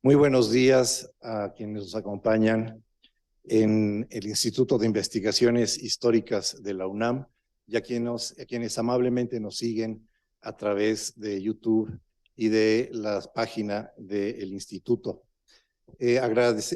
Muy buenos días a quienes nos acompañan en el Instituto de Investigaciones Históricas de la UNAM y a quienes amablemente nos siguen a través de YouTube y de la página del Instituto.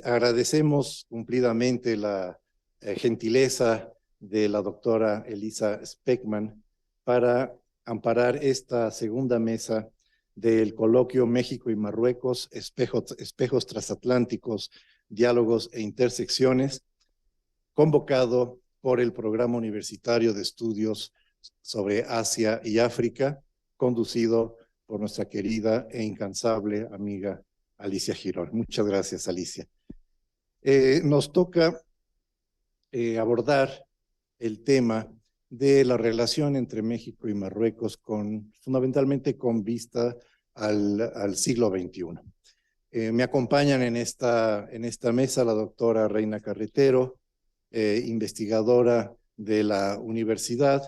Agradecemos cumplidamente la gentileza de la doctora Elisa Speckman para amparar esta segunda mesa del coloquio México y Marruecos, espejos transatlánticos, diálogos e intersecciones, convocado por el Programa Universitario de Estudios sobre Asia y África, conducido por nuestra querida e incansable amiga Alicia Girón. Muchas gracias, Alicia. Nos toca abordar el tema de la relación entre México y Marruecos fundamentalmente con vista al siglo XXI. Me acompañan en esta mesa la doctora Reina Carretero, investigadora de la universidad,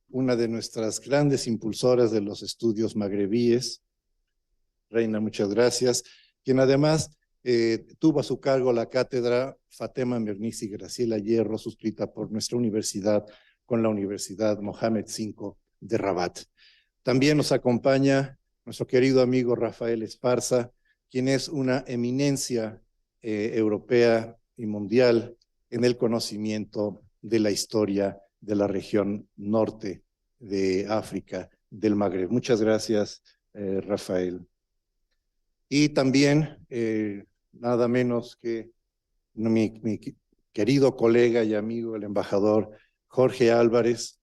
una de nuestras grandes impulsoras de los estudios magrebíes. Reina, muchas gracias. Quien además tuvo a su cargo la cátedra Fatema Mernissi Graciela Hierro, suscrita por nuestra universidad con la Universidad Mohammed V de Rabat. También nos acompaña nuestro querido amigo Rafael Esparza, quien es una eminencia europea y mundial en el conocimiento de la historia de la región norte de África, del Magreb. Muchas gracias, Rafael. Y también, nada menos que mi querido colega y amigo, el embajador Jorge Álvarez,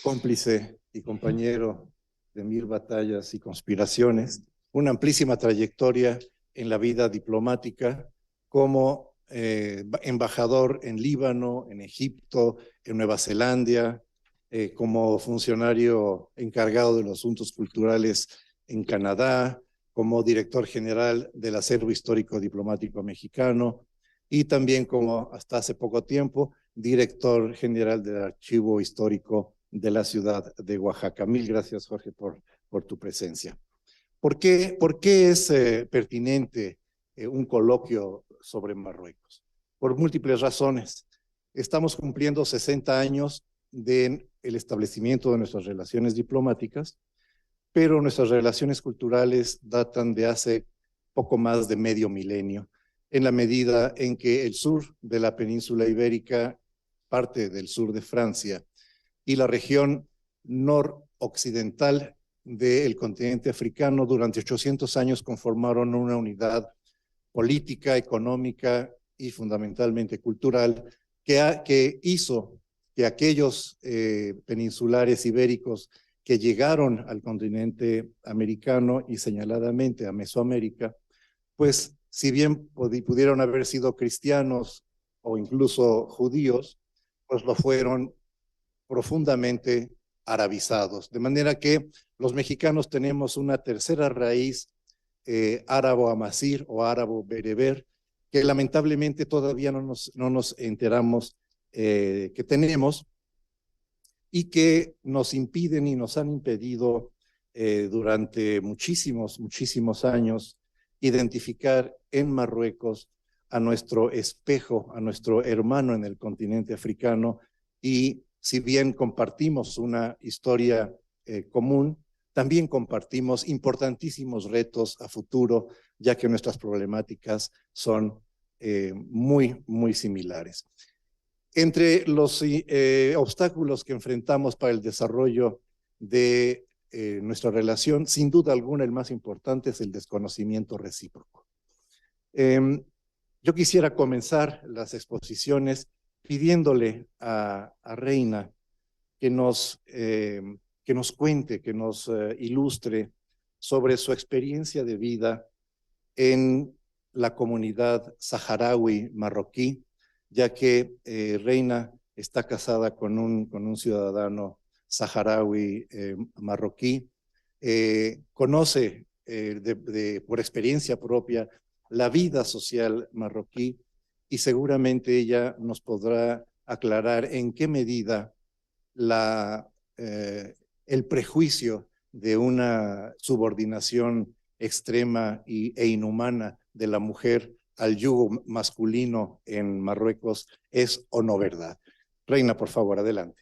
cómplice y compañero de 1000 batallas y conspiraciones, una amplísima trayectoria en la vida diplomática como embajador en Líbano, en Egipto, en Nueva Zelanda, como funcionario encargado de los asuntos culturales en Canadá, como director general del Acervo Histórico Diplomático Mexicano y también como hasta hace poco tiempo director general del Archivo Histórico de la ciudad de Oaxaca. Mil gracias, Jorge, por tu presencia. ¿Por qué es pertinente un coloquio sobre Marruecos? Por múltiples razones. Estamos cumpliendo 60 años del establecimiento de nuestras relaciones diplomáticas, pero nuestras relaciones culturales datan de hace poco más de medio milenio, en la medida en que el sur de la península ibérica, parte del sur de Francia, y la región noroccidental del continente africano durante 800 años conformaron una unidad política, económica y fundamentalmente cultural que hizo que aquellos peninsulares ibéricos que llegaron al continente americano y señaladamente a Mesoamérica, pues si bien pudieron haber sido cristianos o incluso judíos, pues lo fueron profundamente arabizados. De manera que los mexicanos tenemos una tercera raíz árabo-amazir o árabo-bereber, que lamentablemente todavía no nos enteramos que tenemos, y que nos impiden y nos han impedido durante muchísimos años identificar en Marruecos a nuestro espejo, a nuestro hermano en el continente africano, y si bien compartimos una historia común, también compartimos importantísimos retos a futuro, ya que nuestras problemáticas son muy similares. Entre los obstáculos que enfrentamos para el desarrollo de nuestra relación, sin duda alguna el más importante es el desconocimiento recíproco. Yo quisiera comenzar las exposiciones pidiéndole a Reina que nos cuente, que nos ilustre sobre su experiencia de vida en la comunidad saharaui marroquí, ya que Reina está casada con un ciudadano saharaui marroquí, conoce por experiencia propia la vida social marroquí, y seguramente ella nos podrá aclarar en qué medida el prejuicio de una subordinación extrema e inhumana de la mujer al yugo masculino en Marruecos es o no verdad. Reina, por favor, adelante.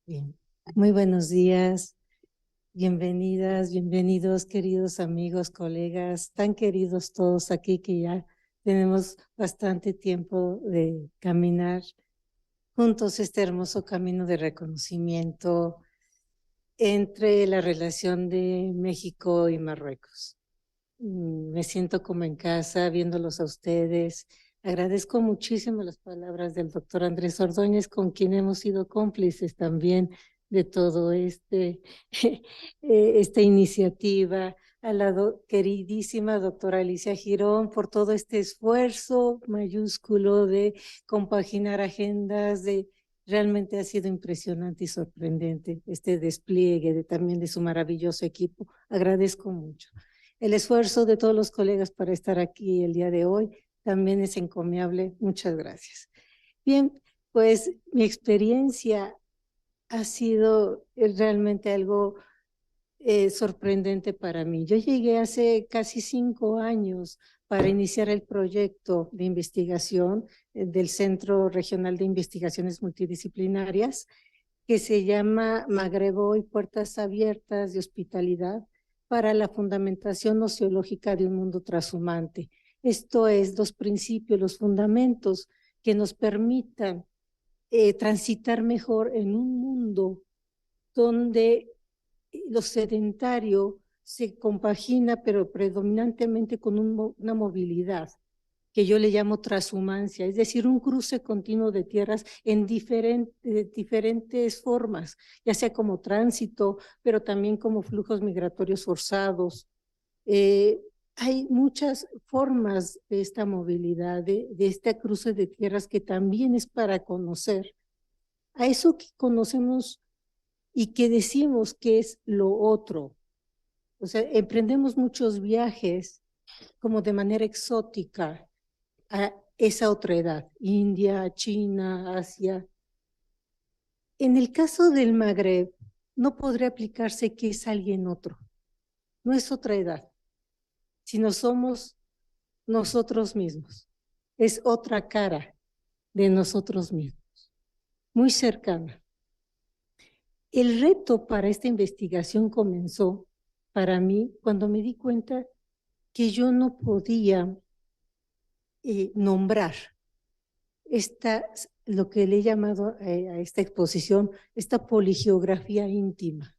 Bien. Muy buenos días, bienvenidas, bienvenidos, queridos amigos, colegas, tan queridos todos aquí que ya tenemos bastante tiempo de caminar juntos este hermoso camino de reconocimiento entre la relación de México y Marruecos. Me siento como en casa viéndolos a ustedes. Agradezco muchísimo las palabras del doctor Andrés Ordóñez, con quien hemos sido cómplices también de todo esta iniciativa, a la queridísima doctora Alicia Girón por todo este esfuerzo mayúsculo de compaginar agendas, realmente ha sido impresionante y sorprendente este despliegue también de su maravilloso equipo. Agradezco mucho. El esfuerzo de todos los colegas para estar aquí el día de hoy también es encomiable. Muchas gracias. Bien, pues mi experiencia ha sido realmente algo sorprendente para mí. Yo llegué hace casi 5 años para iniciar el proyecto de investigación del Centro Regional de Investigaciones Multidisciplinarias, que se llama Magreb Hoy, Puertas Abiertas de Hospitalidad para la fundamentación nociológica de un mundo transhumante. Esto es, los principios, los fundamentos que nos permitan transitar mejor en un mundo donde lo sedentario se compagina, pero predominantemente con una movilidad que yo le llamo transhumancia, es decir, un cruce continuo de tierras en diferentes formas, ya sea como tránsito, pero también como flujos migratorios forzados. Hay muchas formas de esta movilidad, de este cruce de tierras que también es para conocer a eso que conocemos y que decimos que es lo otro. O sea, emprendemos muchos viajes como de manera exótica a esa otra edad, India, China, Asia. En el caso del Magreb, no podría aplicarse que es alguien otro. No es otra edad, sino somos nosotros mismos. Es otra cara de nosotros mismos, muy cercana. El reto para esta investigación comenzó para mí cuando me di cuenta que yo no podía nombrar lo que le he llamado a esta exposición, esta poligeografía íntima.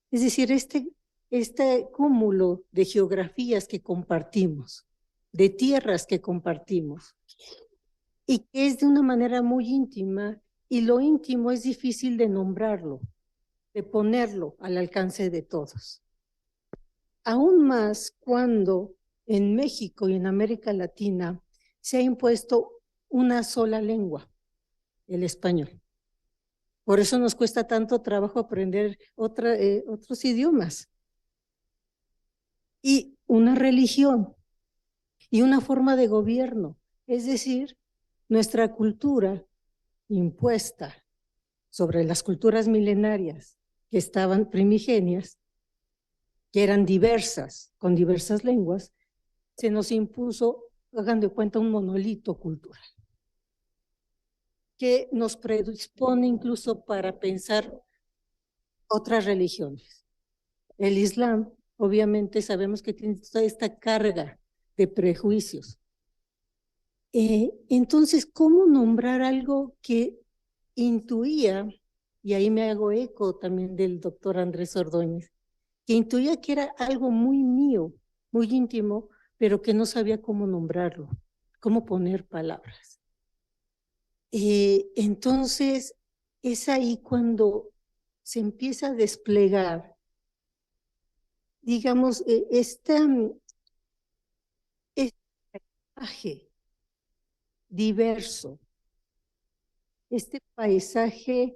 Es decir, este cúmulo de geografías que compartimos, de tierras que compartimos, y que es de una manera muy íntima, y lo íntimo es difícil de nombrarlo, de ponerlo al alcance de todos. Aún más cuando en México y en América Latina se ha impuesto una sola lengua, el español. Por eso nos cuesta tanto trabajo aprender otros idiomas. Y una religión y una forma de gobierno, es decir, nuestra cultura impuesta sobre las culturas milenarias que estaban primigenias, que eran diversas, con diversas lenguas, se nos impuso, hagan de cuenta, un monolito cultural que nos predispone incluso para pensar otras religiones. El Islam, obviamente, sabemos que tiene toda esta carga de prejuicios. Entonces, ¿cómo nombrar algo que intuía, y ahí me hago eco también del doctor Andrés Ordóñez, que intuía que era algo muy mío, muy íntimo, pero que no sabía cómo nombrarlo, cómo poner palabras? Entonces, es ahí cuando se empieza a desplegar, digamos, este paisaje diverso, este paisaje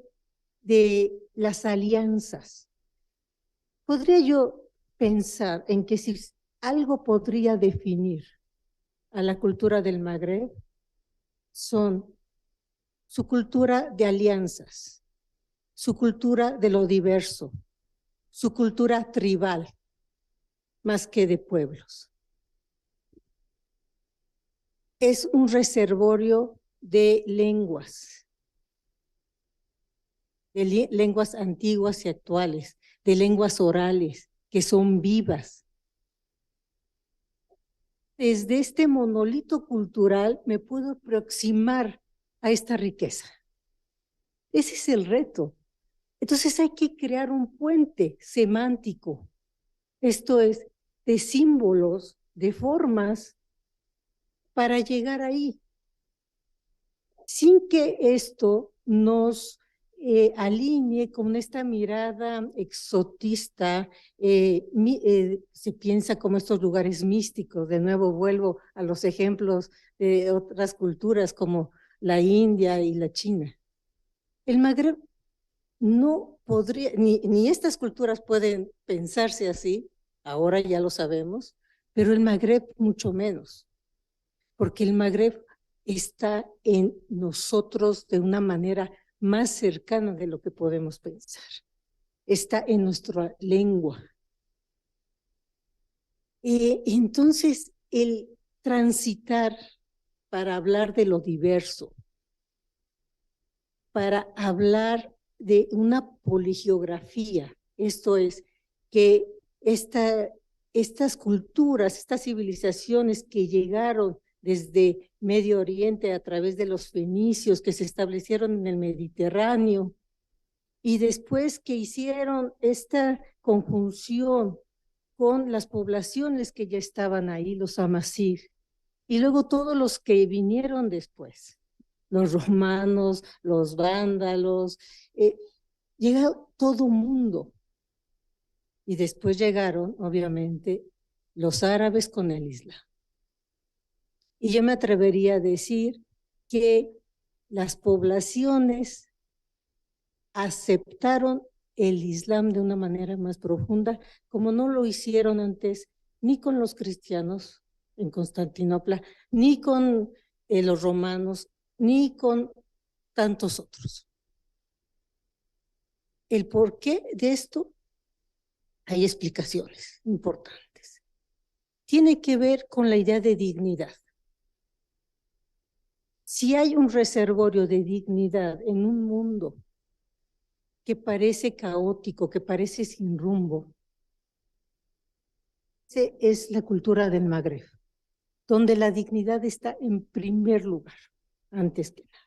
de las alianzas. Podría yo pensar en que si algo podría definir a la cultura del Magreb, son su cultura de alianzas, su cultura de lo diverso, su cultura tribal, más que de pueblos. Es un reservorio de lenguas antiguas y actuales, de lenguas orales que son vivas. Desde este monolito cultural me puedo aproximar a esta riqueza. Ese es el reto. Entonces hay que crear un puente semántico, esto es, de símbolos, de formas, para llegar ahí, sin que esto nos alinee con esta mirada exotista, se piensa como estos lugares místicos. De nuevo vuelvo a los ejemplos de otras culturas como la India y la China. El Magreb no podría, ni estas culturas pueden pensarse así, ahora ya lo sabemos, pero el Magreb mucho menos, porque el Magreb está en nosotros de una manera más cercana de lo que podemos pensar. Está en nuestra lengua. Entonces, el transitar para hablar de lo diverso, para hablar de una poligeografía, esto es, que estas culturas, estas civilizaciones que llegaron desde Medio Oriente a través de los fenicios que se establecieron en el Mediterráneo y después que hicieron esta conjunción con las poblaciones que ya estaban ahí, los amazigh, y luego todos los que vinieron después, los romanos, los vándalos, llega todo mundo. Y después llegaron, obviamente, los árabes con el Islam. Y yo me atrevería a decir que las poblaciones aceptaron el Islam de una manera más profunda, como no lo hicieron antes ni con los cristianos en Constantinopla, ni con los romanos, ni con tantos otros. El porqué de esto, hay explicaciones importantes. Tiene que ver con la idea de dignidad. Si hay un reservorio de dignidad en un mundo que parece caótico, que parece sin rumbo, esa es la cultura del Magreb, donde la dignidad está en primer lugar, antes que nada.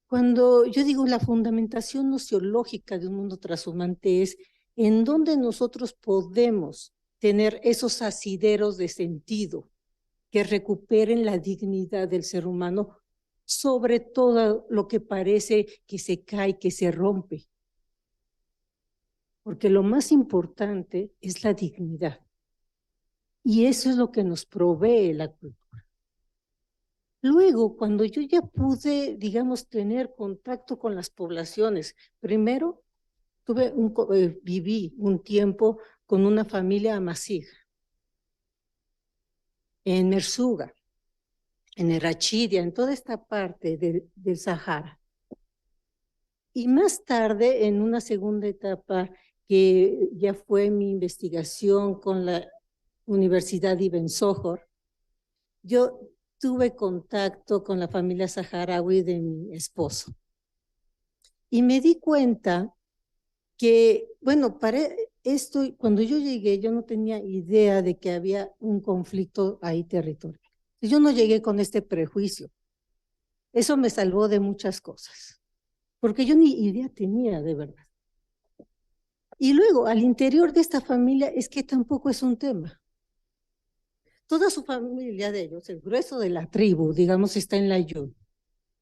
Cuando yo digo la fundamentación nociológica de un mundo trashumante es en donde nosotros podemos tener esos asideros de sentido que recuperen la dignidad del ser humano sobre todo lo que parece que se cae, que se rompe. Porque lo más importante es la dignidad. Y eso es lo que nos provee la cultura. Luego, cuando yo ya pude, digamos, tener contacto con las poblaciones, primero viví un tiempo con una familia amazigh en Merzouga, en Erachidia, en toda esta parte del Sahara. Y más tarde, en una segunda etapa, que ya fue mi investigación con la Universidad Ibn Zohor, yo tuve contacto con la familia saharaui de mi esposo. Y me di cuenta que, bueno, para esto, cuando yo llegué, yo no tenía idea de que había un conflicto ahí territorial. Yo no llegué con este prejuicio. Eso me salvó de muchas cosas, porque yo ni idea tenía de verdad. Y luego, al interior de esta familia, es que tampoco es un tema. Toda su familia de ellos, el grueso de la tribu, digamos, está en Layún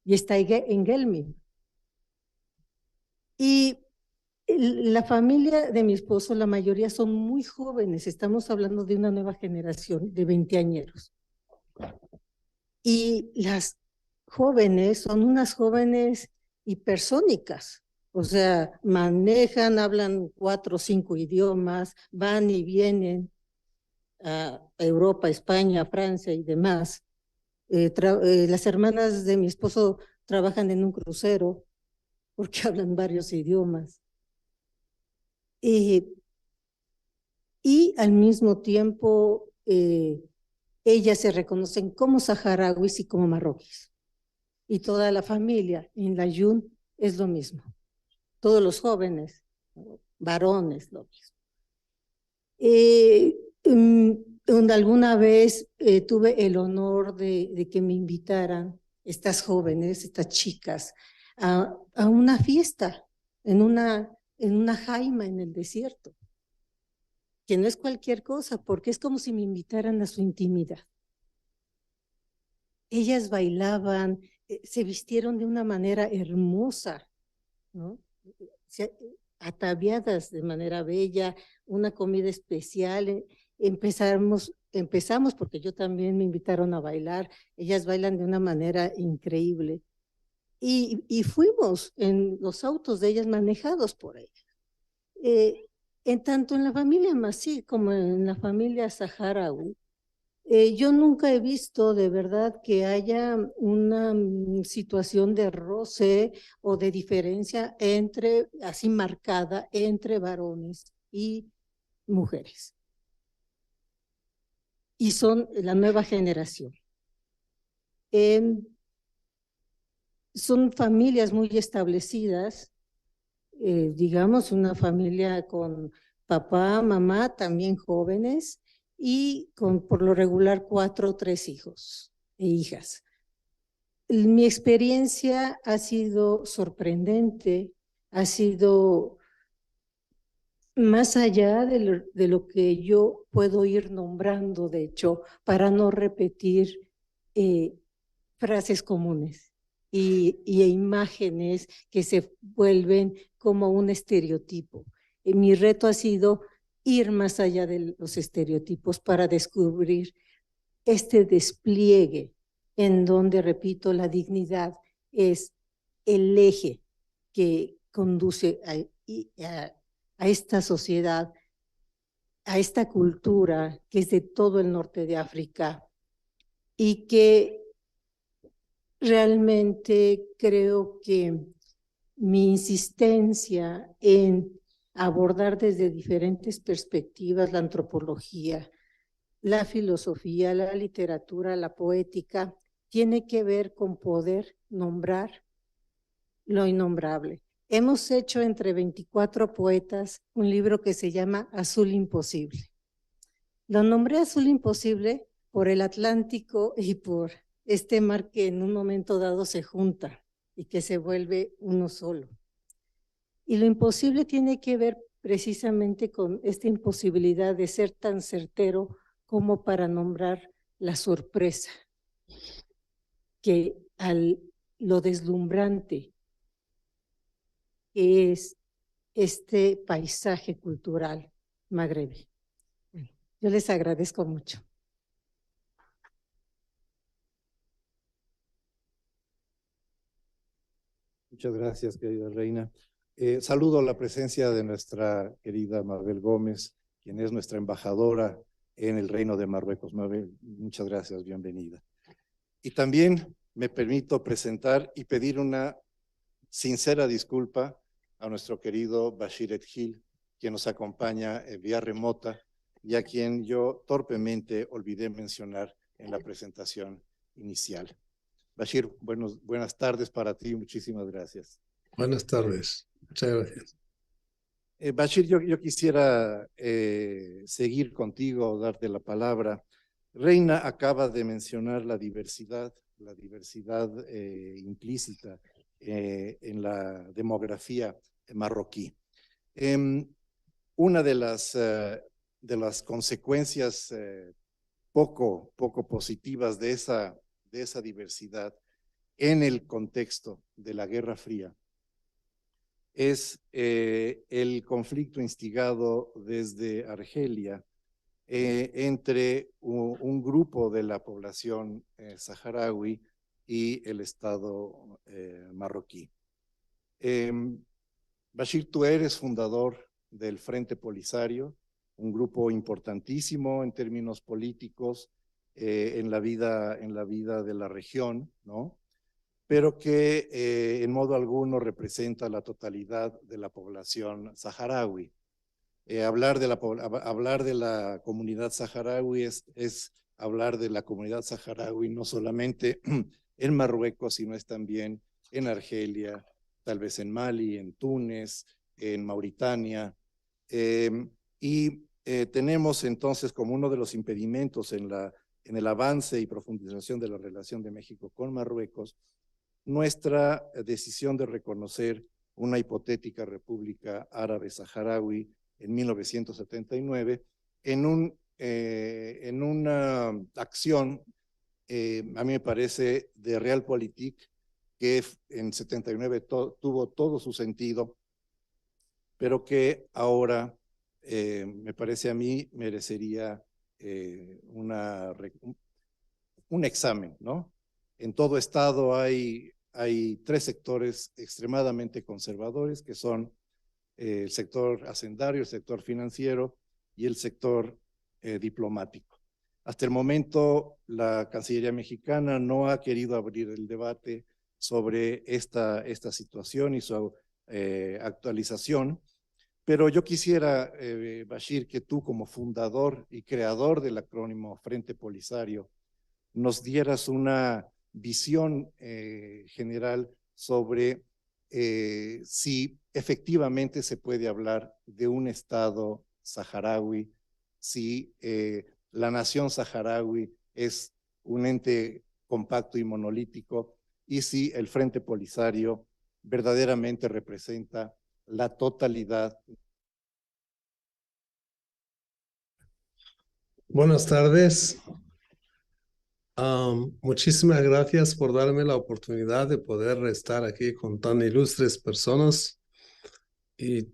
y está en Gelmin. Y la familia de mi esposo, la mayoría son muy jóvenes, estamos hablando de una nueva generación de 20añeros. Y las jóvenes son unas jóvenes hipersónicas, o sea, manejan, hablan 4 o 5 idiomas, van y vienen a Europa, España, Francia y demás. Las hermanas de mi esposo trabajan en un crucero porque hablan varios idiomas. Y al mismo tiempo, ellas se reconocen como saharauis y como marroquíes. Y toda la familia en la Yun es lo mismo. Todos los jóvenes, varones, lo mismo. Alguna vez tuve el honor de que me invitaran estas jóvenes, estas chicas, a una fiesta en una jaima en el desierto, que no es cualquier cosa, porque es como si me invitaran a su intimidad. Ellas bailaban, se vistieron de una manera hermosa, ¿no? Ataviadas de manera bella, una comida especial. Empezamos porque yo también me invitaron a bailar. Ellas bailan de una manera increíble. Y fuimos en los autos de ellas manejados por ellas. En tanto en la familia Masí como en la familia saharaui, yo nunca he visto de verdad que haya una situación de roce o de diferencia así marcada entre varones y mujeres. Y son la nueva generación. Son familias muy establecidas, digamos, una familia con papá, mamá, también jóvenes, y con por lo regular 4 o 3 hijos e hijas. Mi experiencia ha sido sorprendente, ha sido más allá de lo que yo puedo ir nombrando, de hecho, para no repetir frases comunes y imágenes que se vuelven como un estereotipo. Mi reto ha sido ir más allá de los estereotipos para descubrir este despliegue en donde, repito, la dignidad es el eje que conduce a esta sociedad, a esta cultura que es de todo el norte de África y que realmente creo que mi insistencia en abordar desde diferentes perspectivas la antropología, la filosofía, la literatura, la poética, tiene que ver con poder nombrar lo innombrable. Hemos hecho entre 24 poetas un libro que se llama Azul Imposible. Lo nombré Azul Imposible por el Atlántico y por este mar que en un momento dado se junta y que se vuelve uno solo. Y lo imposible tiene que ver precisamente con esta imposibilidad de ser tan certero como para nombrar la sorpresa, que lo deslumbrante que es este paisaje cultural magrebí. Yo les agradezco mucho. Muchas gracias, querida Reina. Saludo la presencia de nuestra querida Mabel Gómez, quien es nuestra embajadora en el Reino de Marruecos. Mabel, muchas gracias, bienvenida. Y también me permito presentar y pedir una sincera disculpa a nuestro querido Bashir Edgil, quien nos acompaña en vía remota y a quien yo torpemente olvidé mencionar en la presentación inicial. Bashir, buenas tardes para ti, muchísimas gracias. Buenas tardes, muchas gracias. Bashir, yo quisiera seguir contigo, darte la palabra. Reina acaba de mencionar la diversidad implícita en la demografía marroquí. Una de las consecuencias poco positivas de esa diversidad en el contexto de la Guerra Fría es el conflicto instigado desde Argelia entre un grupo de la población saharaui y el Estado marroquí. Bashir, tú eres fundador del Frente Polisario, un grupo importantísimo en términos políticos en la vida de la región, ¿no? Pero que en modo alguno representa la totalidad de la población saharaui. Hablar de la comunidad saharaui es hablar de la comunidad saharaui no solamente en Marruecos, sino es también en Argelia, tal vez en Mali, en Túnez, en Mauritania. Tenemos entonces como uno de los impedimentos en el avance y profundización de la relación de México con Marruecos, nuestra decisión de reconocer una hipotética República Árabe Saharaui en 1979 en una acción, a mí me parece, de realpolitik, que en 79 tuvo todo su sentido, pero que ahora, me parece a mí, merecería un examen, ¿no? En todo estado hay 3 sectores extremadamente conservadores, que son el sector hacendario, el sector financiero y el sector diplomático. Hasta el momento, la Cancillería mexicana no ha querido abrir el debate sobre esta situación y su actualización, pero yo quisiera, Bashir, que tú como fundador y creador del acrónimo Frente Polisario, nos dieras una visión general sobre si efectivamente se puede hablar de un Estado saharaui, si la nación saharaui es un ente compacto y monolítico, y si el Frente Polisario verdaderamente representa la totalidad. Buenas tardes. Muchísimas gracias por darme la oportunidad de poder estar aquí con tan ilustres personas y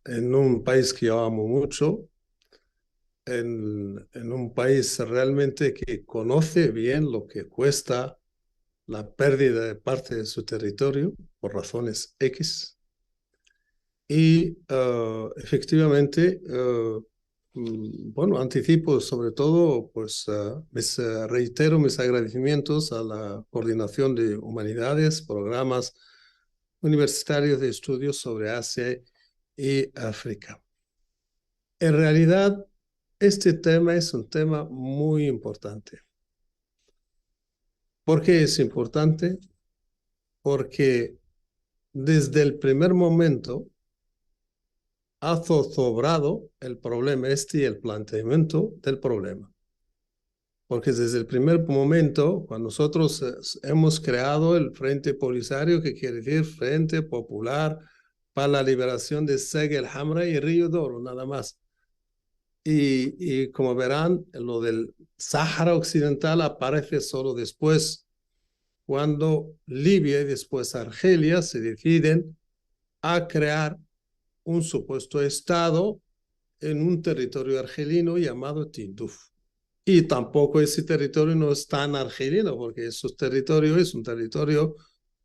en un país que yo amo mucho, en un país realmente que conoce bien lo que cuesta la pérdida de parte de su territorio por razones X. Y efectivamente, bueno, anticipo sobre todo, pues reitero mis agradecimientos a la Coordinación de Humanidades, programas universitarios de estudios sobre Asia y África. En realidad, este tema es un tema muy importante. ¿Por qué es importante? Porque desde el primer momento ha zozobrado el problema y el planteamiento del problema. Porque desde el primer momento, cuando nosotros hemos creado el Frente Polisario, que quiere decir Frente Popular para la Liberación de Cega el Hamra y Río Doro, nada más. Y como verán, lo del Sáhara Occidental aparece solo después, cuando Libia y después Argelia se deciden a crear un supuesto Estado en un territorio argelino llamado Tinduf. Y tampoco ese territorio no es tan argelino, porque ese territorio es un territorio,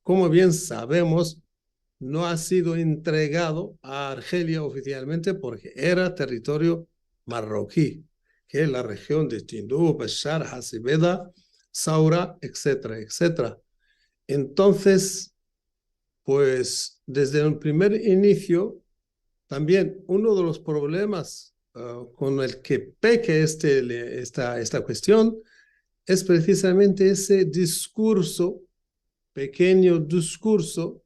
como bien sabemos, no ha sido entregado a Argelia oficialmente porque era territorio marroquí, que es la región de Tinduf, Bashar, Hasibeda, Saura, etcétera, etcétera. Entonces, pues desde el primer inicio, también uno de los problemas con el que peque esta cuestión es precisamente ese discurso, pequeño discurso,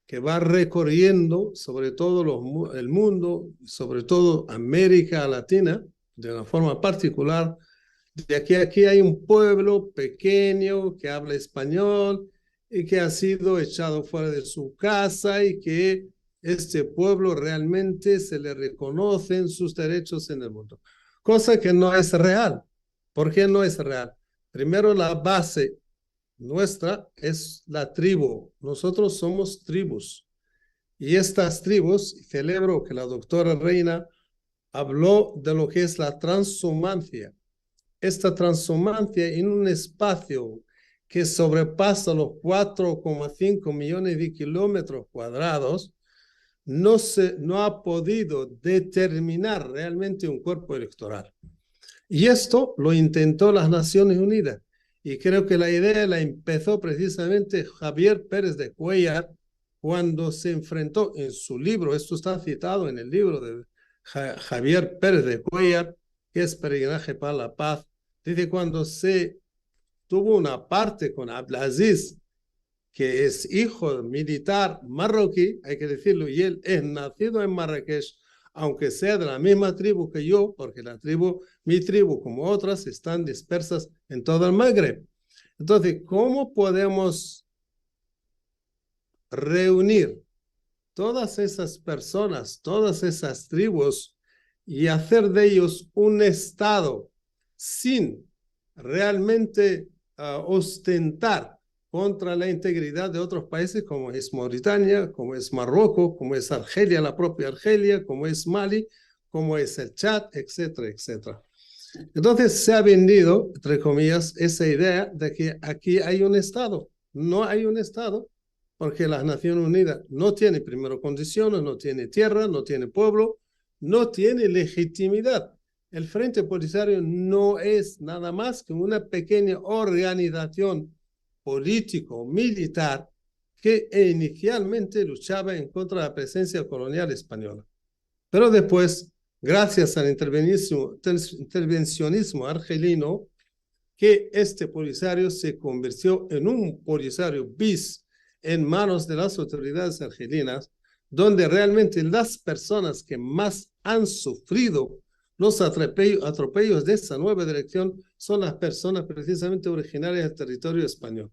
que va recorriendo sobre todo el mundo, sobre todo América Latina, de una forma particular, de que aquí hay un pueblo pequeño que habla español y que ha sido echado fuera de su casa y que este pueblo realmente se le reconocen sus derechos en el mundo. Cosa que no es real. ¿Por qué no es real? Primero, la base nuestra es la tribu. Nosotros somos tribus. Y estas tribus, celebro que la doctora Reina habló de lo que es la transhumancia. Esta transhumancia en un espacio que sobrepasa los 4,5 millones de kilómetros cuadrados, no ha podido determinar realmente un cuerpo electoral. Y esto lo intentó las Naciones Unidas. Y creo que la idea la empezó precisamente Javier Pérez de Cuéllar cuando se enfrentó en su libro, esto está citado en el libro de Javier Pérez de Cuéllar, que es Peregrinaje para la Paz, dice cuando se tuvo una parte con Abdelaziz, que es hijo militar marroquí, hay que decirlo, y él es nacido en Marrakech, aunque sea de la misma tribu que yo, porque mi tribu como otras están dispersas en todo el Magreb. Entonces, ¿cómo podemos reunir todas esas personas, todas esas tribus y hacer de ellos un Estado sin realmente ostentar contra la integridad de otros países como es Mauritania, como es Marruecos, como es Argelia, la propia Argelia, como es Mali, como es el Chad, etcétera, etcétera? Entonces se ha vendido, entre comillas, esa idea de que aquí hay un Estado. No hay un Estado porque las Naciones Unidas no tiene primero condiciones, no tiene tierra, no tiene pueblo, no tiene legitimidad. El Frente Polisario no es nada más que una pequeña organización político-militar que inicialmente luchaba en contra de la presencia colonial española. Pero después, gracias al intervencionismo argelino, que este Polisario se convirtió en un Polisario bis en manos de las autoridades argelinas, donde realmente las personas que más han sufrido los atropellos de esa nueva dirección son las personas precisamente originarias del territorio español.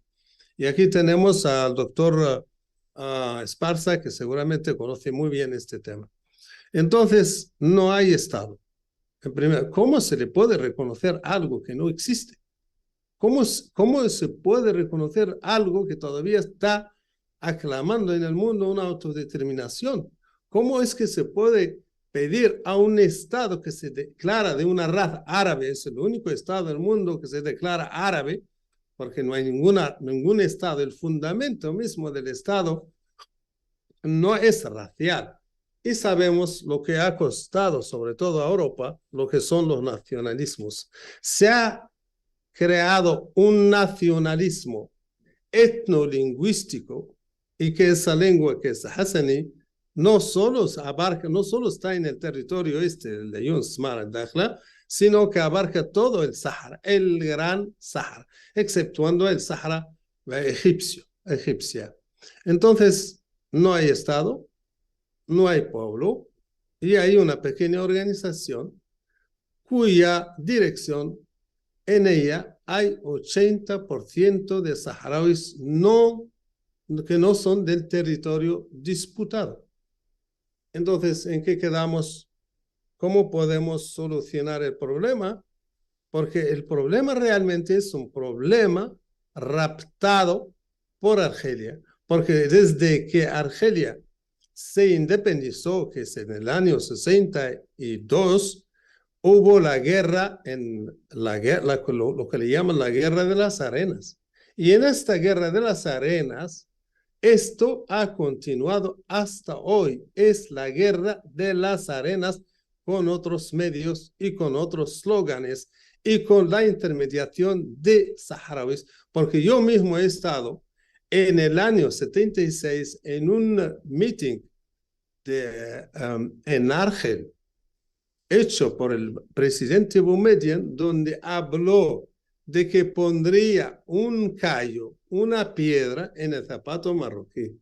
Y aquí tenemos al doctor Esparza, que seguramente conoce muy bien este tema. Entonces, no hay Estado. En primer, ¿cómo se le puede reconocer algo que no existe? ¿Cómo se puede reconocer algo que todavía está aclamando en el mundo una autodeterminación? ¿Cómo es que se puede pedir a un Estado que se declara de una raza árabe, es el único Estado del mundo que se declara árabe, porque no hay ningún Estado, el fundamento mismo del Estado no es racial? Y sabemos lo que ha costado, sobre todo a Europa, lo que son los nacionalismos. Se ha creado un nacionalismo etnolingüístico y que esa lengua que es hassani no solo está en el territorio del de Yunus Mar al-Dakhla, sino que abarca todo el Sahara, el gran Sahara, exceptuando el Sahara egipcia. Entonces, no hay Estado, no hay pueblo y hay una pequeña organización cuya dirección, en ella hay 80% de saharauis que no son del territorio disputado. Entonces, ¿en qué quedamos? ¿Cómo podemos solucionar el problema? Porque el problema realmente es un problema raptado por Argelia. Porque desde que Argelia se independizó, que es en el año 62, hubo la guerra, lo que le llaman la Guerra de las Arenas. Y en esta Guerra de las Arenas, esto ha continuado hasta hoy. Es la Guerra de las Arenas con otros medios y con otros slóganes y con la intermediación de saharauis. Porque yo mismo he estado en el año 76 en un meeting en Argel, hecho por el presidente Boumediene, donde habló de que pondría un callo, una piedra en el zapato marroquí.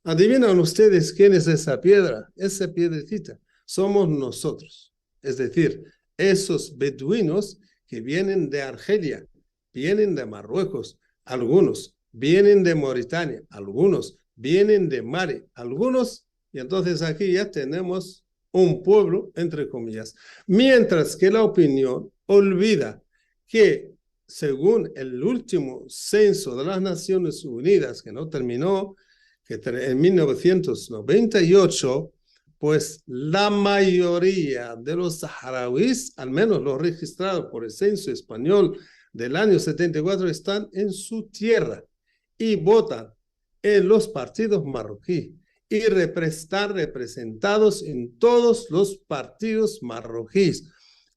¿Adivinan ustedes quién es esa piedra? Esa piedrecita somos nosotros. Es decir, esos beduinos que vienen de Argelia, vienen de Marruecos, algunos vienen de Mauritania, algunos vienen de Mali, algunos, y entonces aquí ya tenemos un pueblo, entre comillas. Mientras que la opinión olvida que según el último censo de las Naciones Unidas, que no terminó, que en 1998, pues la mayoría de los saharauis, al menos los registrados por el censo español del año 74, están en su tierra y votan en los partidos marroquíes y están representados en todos los partidos marroquíes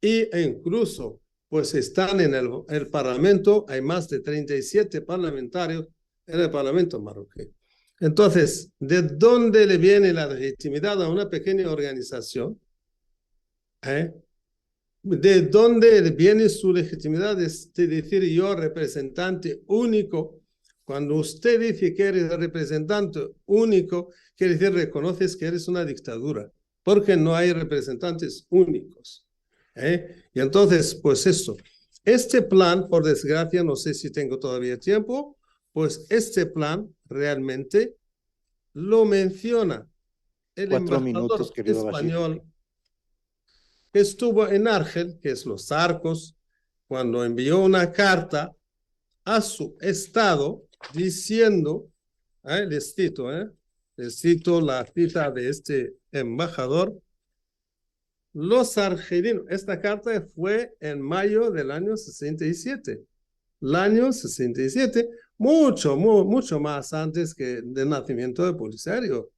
e incluso pues están en el Parlamento, hay más de 37 parlamentarios en el Parlamento marroquí. Entonces, ¿de dónde le viene la legitimidad a una pequeña organización? ¿De dónde viene su legitimidad de decir yo representante único? Cuando usted dice que eres representante único, quiere decir reconoces que eres una dictadura, porque no hay representantes únicos. Y entonces, pues eso. Este plan, por desgracia, no sé si tengo todavía tiempo, pues este plan realmente lo menciona el 4 minutos, embajador querido Bashir. español que estuvo en Argel, que es los Arcos, cuando envió una carta a su estado diciendo, les cito la cita de este embajador, los argelinos, esta carta fue en mayo del año 67, el año 67, mucho más antes que del nacimiento del Polisario.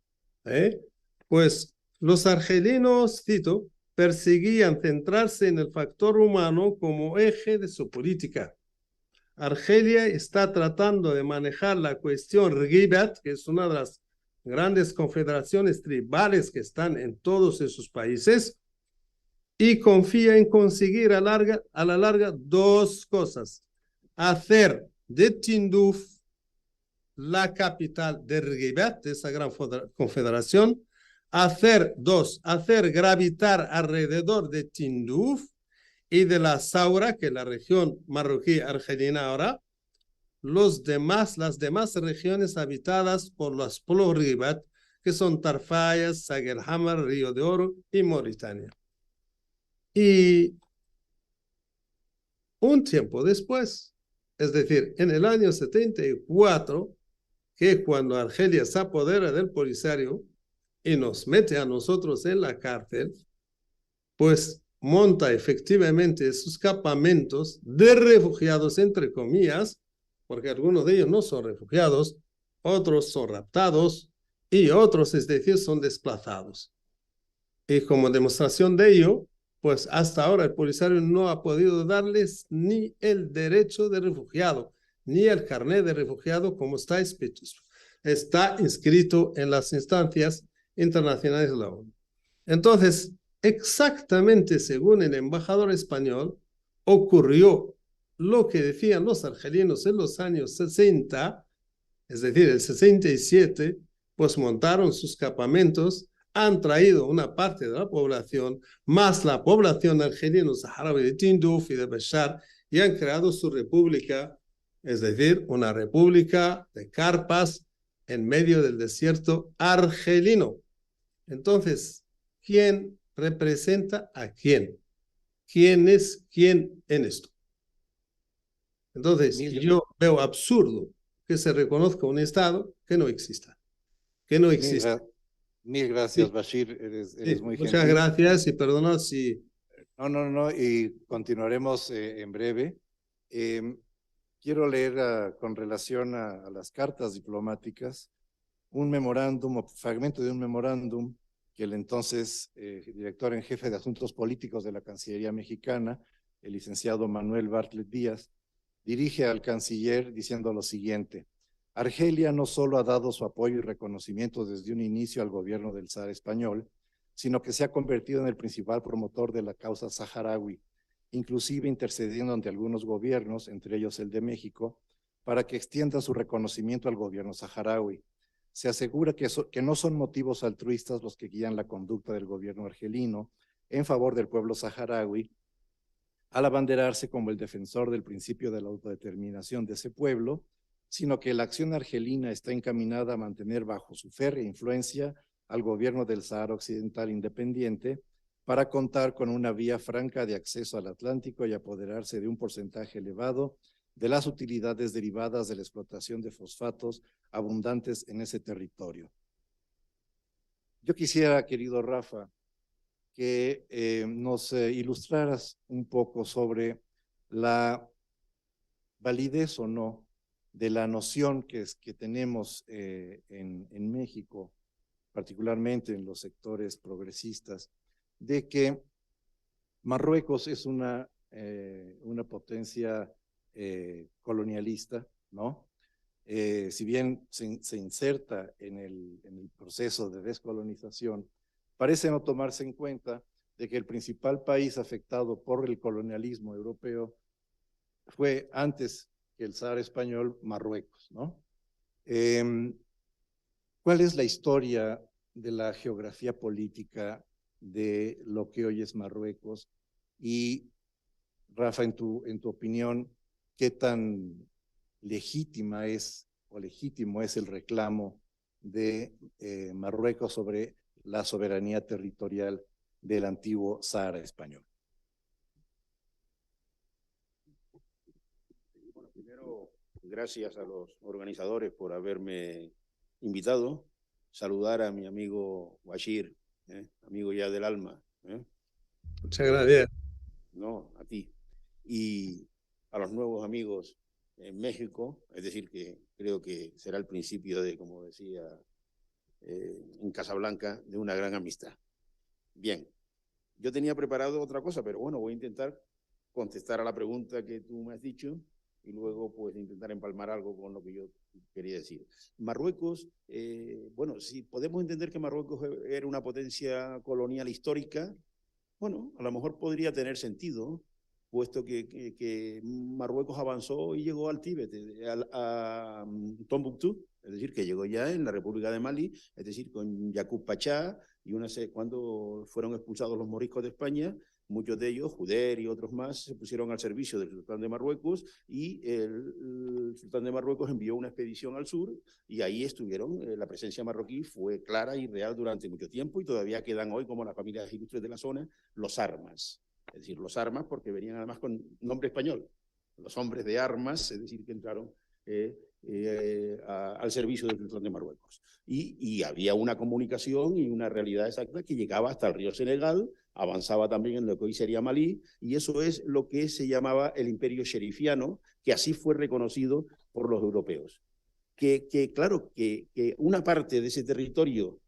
Pues los argelinos, cito, perseguían centrarse en el factor humano como eje de su política. Argelia está tratando de manejar la cuestión Ribat, que es una de las grandes confederaciones tribales que están en todos esos países, y confía en conseguir a la larga dos cosas. Hacer de Tinduf la capital de Ribat, de esa gran confederación, hacer gravitar alrededor de Tinduf y de la Saura, que es la región marroquí argelina ahora, las demás regiones habitadas por los pueblos Ribat, que son Tarfayas, Sagelhamar, Río de Oro y Mauritania. Y un tiempo después, es decir, en el año 74, que cuando Argelia se apodera del Polisario y nos mete a nosotros en la cárcel, pues monta efectivamente esos campamentos de refugiados, entre comillas, porque algunos de ellos no son refugiados, otros son raptados y otros, es decir, son desplazados. Y como demostración de ello, pues hasta ahora el Polisario no ha podido darles ni el derecho de refugiado, ni el carnet de refugiado como está inscrito en las instancias internacionales de la ONU. Entonces, exactamente según el embajador español, ocurrió lo que decían los argelinos en los años 60, es decir, el 67, pues montaron sus campamentos, han traído una parte de la población, más la población argelina saharaui de Tinduf y de Bashar, y han creado su república, es decir, una república de carpas en medio del desierto argelino. Entonces, ¿quién representa a quién? ¿Quién es quién en esto? Entonces, yo veo absurdo que se reconozca un Estado que no exista. Que no existe. Mil gracias, Sí. Bashir, eres muy Muchas gentil. gracias y perdona si... No, y continuaremos en breve. Quiero leer con relación a las cartas diplomáticas un memorándum o fragmento de un memorándum que el entonces director en jefe de Asuntos Políticos de la Cancillería Mexicana, el licenciado Manuel Bartlett Díaz, dirige al canciller diciendo lo siguiente: Argelia no solo ha dado su apoyo y reconocimiento desde un inicio al gobierno del zar español, sino que se ha convertido en el principal promotor de la causa saharaui, inclusive intercediendo ante algunos gobiernos, entre ellos el de México, para que extienda su reconocimiento al gobierno saharaui. Se asegura que no son motivos altruistas los que guían la conducta del gobierno argelino en favor del pueblo saharaui, al abanderarse como el defensor del principio de la autodeterminación de ese pueblo, sino que la acción argelina está encaminada a mantener bajo su férrea influencia al gobierno del Sahara Occidental independiente para contar con una vía franca de acceso al Atlántico y apoderarse de un porcentaje elevado de las utilidades derivadas de la explotación de fosfatos abundantes en ese territorio. Yo quisiera, querido Rafa, que nos ilustraras un poco sobre la validez o no de la noción que tenemos en México, particularmente en los sectores progresistas, de que Marruecos es una una potencia colonialista, ¿no? Si bien se inserta en el proceso de descolonización, parece no tomarse en cuenta de que el principal país afectado por el colonialismo europeo fue, antes que el zar español, Marruecos, ¿no? ¿Cuál es la historia de la geografía política de lo que hoy es Marruecos? Y, Rafa, en tu opinión, ¿qué tan legítima es o legítimo es el reclamo de Marruecos sobre la soberanía territorial del antiguo Sahara español? Bueno, primero, gracias a los organizadores por haberme invitado. Saludar a mi amigo Bashir, amigo ya del alma. Muchas gracias. No, a ti. Y a los nuevos amigos en México, es decir, que creo que será el principio de, como decía en Casablanca, de una gran amistad. Bien, yo tenía preparado otra cosa, pero bueno, voy a intentar contestar a la pregunta que tú me has dicho y luego pues intentar empalmar algo con lo que yo quería decir. Marruecos, bueno, si podemos entender que Marruecos era una potencia colonial histórica, bueno, a lo mejor podría tener sentido, puesto que Marruecos avanzó y llegó al Tíbet, a Tombuctú, es decir, que llegó ya en la República de Mali, es decir, con Yacub Pachá, y cuando fueron expulsados los moriscos de España, muchos de ellos, Juder y otros más, se pusieron al servicio del sultán de Marruecos, y el sultán de Marruecos envió una expedición al sur, y ahí estuvieron. La presencia marroquí fue clara y real durante mucho tiempo, y todavía quedan hoy, como las familias ilustres de la zona, los armas. Es decir, los armas, porque venían además con nombre español, los hombres de armas, es decir, que entraron al servicio del sultán de Marruecos. Y había una comunicación y una realidad exacta que llegaba hasta el río Senegal, avanzaba también en lo que hoy sería Malí, y eso es lo que se llamaba el imperio sherifiano, que así fue reconocido por los europeos. Claro, que una parte de ese territorio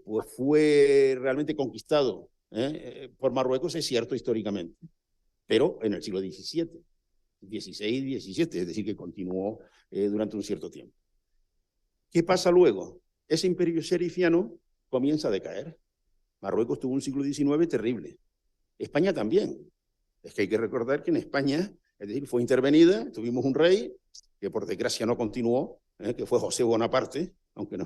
pues fue realmente conquistado por Marruecos, es cierto históricamente, pero en el siglo XVII, XVI, XVII, es decir, que continuó durante un cierto tiempo. ¿Qué pasa luego? Ese imperio sherifiano comienza a decaer. Marruecos tuvo un siglo XIX terrible. España también. Es que hay que recordar que en España, es decir, fue intervenida, tuvimos un rey que por desgracia no continuó, que fue José Bonaparte, aunque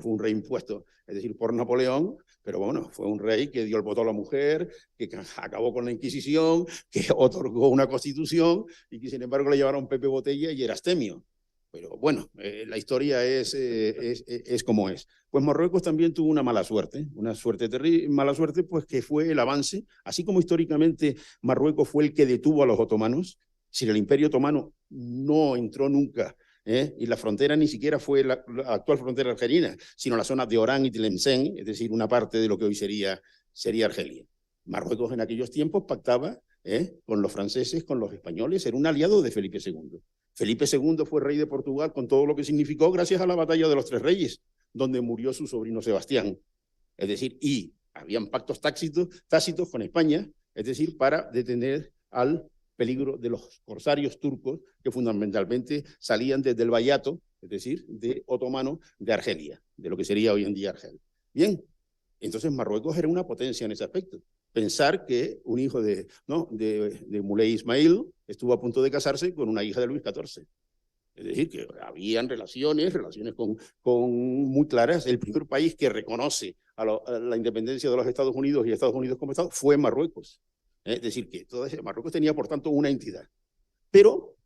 fue un rey impuesto, es decir, por Napoleón, pero bueno, fue un rey que dio el voto a la mujer, que acabó con la Inquisición, que otorgó una constitución y que sin embargo le llevaron Pepe Botella y Erastemio. Pero bueno, la historia es como es. Pues Marruecos también tuvo una mala suerte terrible, mala suerte, pues que fue el avance, así como históricamente Marruecos fue el que detuvo a los otomanos. Si el Imperio Otomano no entró nunca, y la frontera ni siquiera fue la actual frontera argelina, sino la zona de Orán y Tlemcen, es decir, una parte de lo que hoy sería Argelia. Marruecos en aquellos tiempos pactaba con los franceses, con los españoles, era un aliado de Felipe II. Felipe II fue rey de Portugal con todo lo que significó gracias a la batalla de los Tres Reyes, donde murió su sobrino Sebastián. Es decir, y habían pactos tácitos con España, es decir, para detener al peligro de los corsarios turcos que fundamentalmente salían desde el Bayato, es decir, de otomano de Argelia, de lo que sería hoy en día Argel. Bien, entonces Marruecos era una potencia en ese aspecto. Con un hijo de Moulay Ismail estuvo a punto de casarse con una hija de Luis XIV. Es decir, que habían relaciones muy claras. El primer país que reconoce a la independencia de los Estados Unidos y Estados Unidos como Estado fue Marruecos. Es decir, que Marruecos tenía, por tanto, una entidad. Pero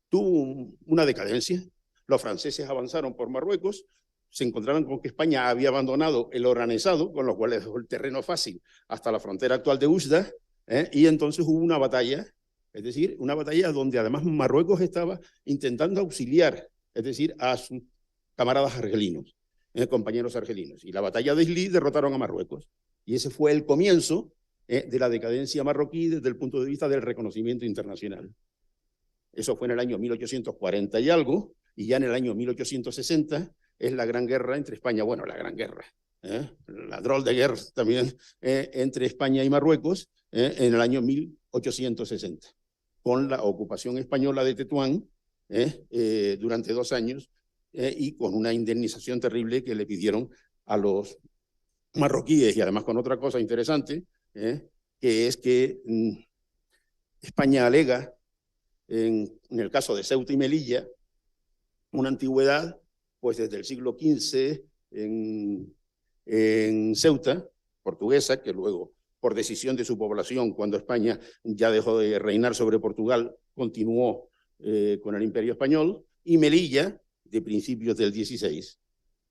tuvo una decadencia. Los franceses avanzaron por Marruecos, se encontraron con que España había abandonado el oranezado, con lo cual les dejó el terreno fácil hasta la frontera actual de Oujda, y entonces hubo una batalla, es decir, una batalla donde además Marruecos estaba intentando auxiliar, es decir, a sus camaradas argelinos, compañeros argelinos. Y la batalla de Isli derrotaron a Marruecos. Y ese fue el comienzo de la decadencia marroquí desde el punto de vista del reconocimiento internacional. Eso fue en el año 1840 y algo, y ya en el año 1860 es la gran guerra entre España, bueno, la gran guerra, la drôle de guerra también entre España y Marruecos en el año 1860. 1860, con la ocupación española de Tetuán durante 2 años y con una indemnización terrible que le pidieron a los marroquíes, y además con otra cosa interesante, que es que España alega, en el caso de Ceuta y Melilla, una antigüedad, pues desde el siglo XV en Ceuta, portuguesa, que luego, por decisión de su población, cuando España ya dejó de reinar sobre Portugal, continuó con el Imperio Español, y Melilla, de principios del XVI,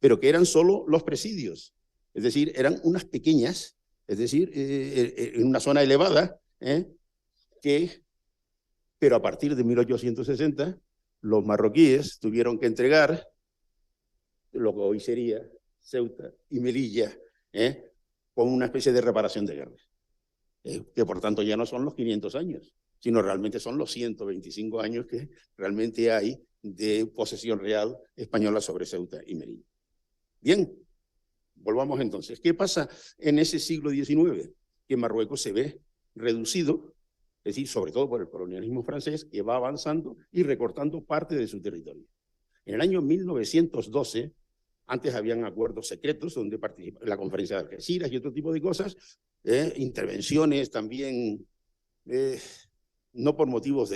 pero que eran solo los presidios, es decir, eran unas pequeñas, es decir, en una zona elevada, pero a partir de 1860, los marroquíes tuvieron que entregar lo que hoy sería Ceuta y Melilla, con una especie de reparación de guerra, que por tanto ya no son los 500 años, sino realmente son los 125 años que realmente hay de posesión real española sobre Ceuta y Melilla. Bien, volvamos entonces. ¿Qué pasa en ese siglo XIX? Que Marruecos se ve reducido, es decir, sobre todo por el colonialismo francés, que va avanzando y recortando parte de su territorio. En el año 1912, antes habían acuerdos secretos donde participaba la conferencia de Algeciras y otro tipo de cosas, intervenciones también, no por motivos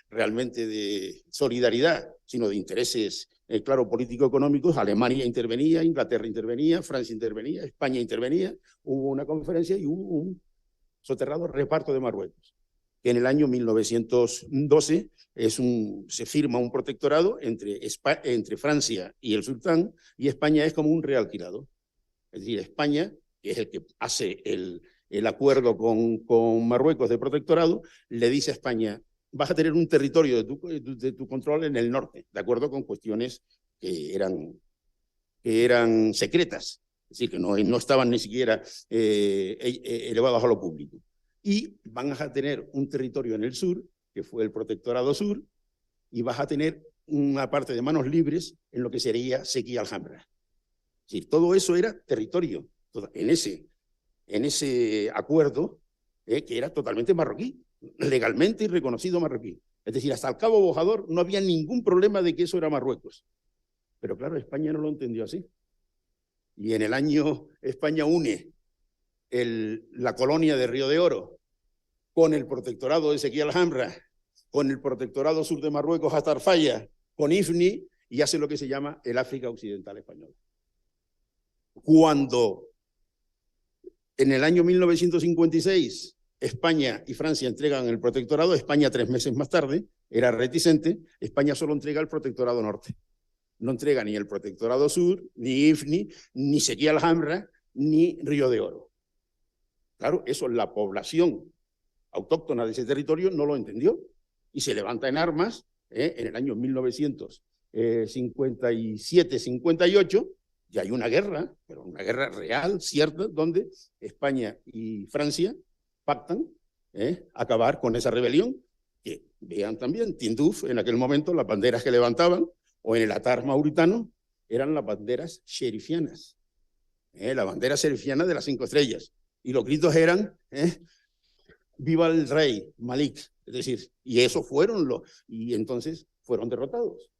realmente de solidaridad, sino de intereses, claro, político-económicos. Alemania intervenía, Inglaterra intervenía, Francia intervenía, España intervenía. Hubo una conferencia y hubo un soterrado reparto de Marruecos. En el año 1912 se firma un protectorado entre Francia y el sultán, y España es como un realquilado. Es decir, España, que es el que hace el acuerdo con Marruecos de protectorado, le dice a España: vas a tener un territorio de tu control en el norte, de acuerdo con cuestiones que eran secretas, es decir, que no estaban ni siquiera elevados a lo público. Y van a tener un territorio en el sur, que fue el Protectorado Sur, y vas a tener una parte de manos libres en lo que sería Sequía y Alhambra. Es decir, todo eso era territorio, en ese acuerdo, que era totalmente marroquí, legalmente y reconocido marroquí. Es decir, hasta el Cabo Bojador no había ningún problema de que eso era Marruecos. Pero claro, España no lo entendió así. Y en el año España une la colonia de Río de Oro con el protectorado de Sequía y Alhambra, con el protectorado sur de Marruecos hasta Arfaya, con Ifni, y hace lo que se llama el África Occidental Española. Cuando en el año 1956 España y Francia entregan el protectorado, España 3 meses más tarde era reticente, España solo entrega el protectorado norte. No entrega ni el protectorado sur, ni Ifni, ni Sequía y Alhambra, ni Río de Oro. Claro, eso la población autóctona de ese territorio no lo entendió y se levanta en armas en el año 1957-58, y hay una guerra, pero una guerra real, cierta, donde España y Francia pactan acabar con esa rebelión, que vean también, Tinduf, en aquel momento las banderas que levantaban, o en el Atar mauritano, eran las banderas sherifianas, la bandera sherifiana de las 5 estrellas. Y los gritos eran, viva el rey Malik, es decir, y eso y entonces fueron derrotados.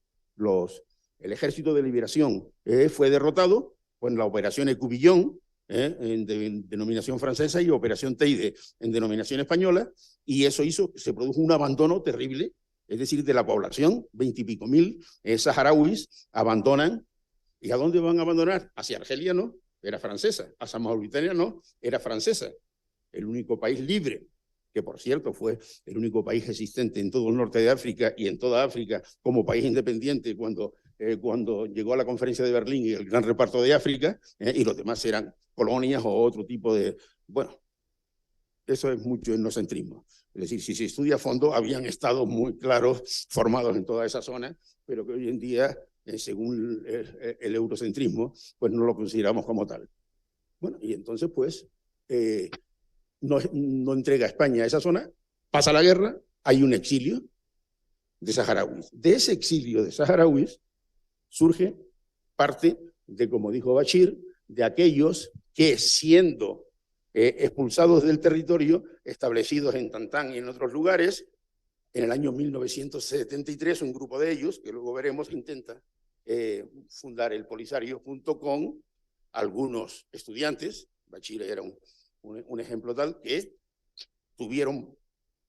El Ejército de Liberación fue derrotado en la Operación Ecubillón, en denominación francesa, y Operación Teide en denominación española, y eso se produjo un abandono terrible, es decir, de la población, 20 y pico mil saharauis abandonan. ¿Y a dónde van a abandonar? Hacia Argelia no, era francesa, hacia Mauritania no, era francesa, el único país libre, que por cierto fue el único país existente en todo el norte de África y en toda África como país independiente cuando llegó a la conferencia de Berlín y el gran reparto de África, y los demás eran colonias o otro tipo de... Bueno, eso es mucho etnocentrismo. Es decir, si se estudia a fondo, habían estados muy claros formados en toda esa zona, pero que hoy en día, según el eurocentrismo, pues no lo consideramos como tal. Bueno, y entonces pues no entrega España a esa zona, pasa la guerra, hay un exilio de saharauis. De ese exilio de saharauis surge parte de, como dijo Bashir, de aquellos que, siendo expulsados del territorio, establecidos en Tantán y en otros lugares. En el año 1973, un grupo de ellos, que luego veremos, intenta fundar el Polisario junto con algunos estudiantes. Bachir era un ejemplo tal, que tuvieron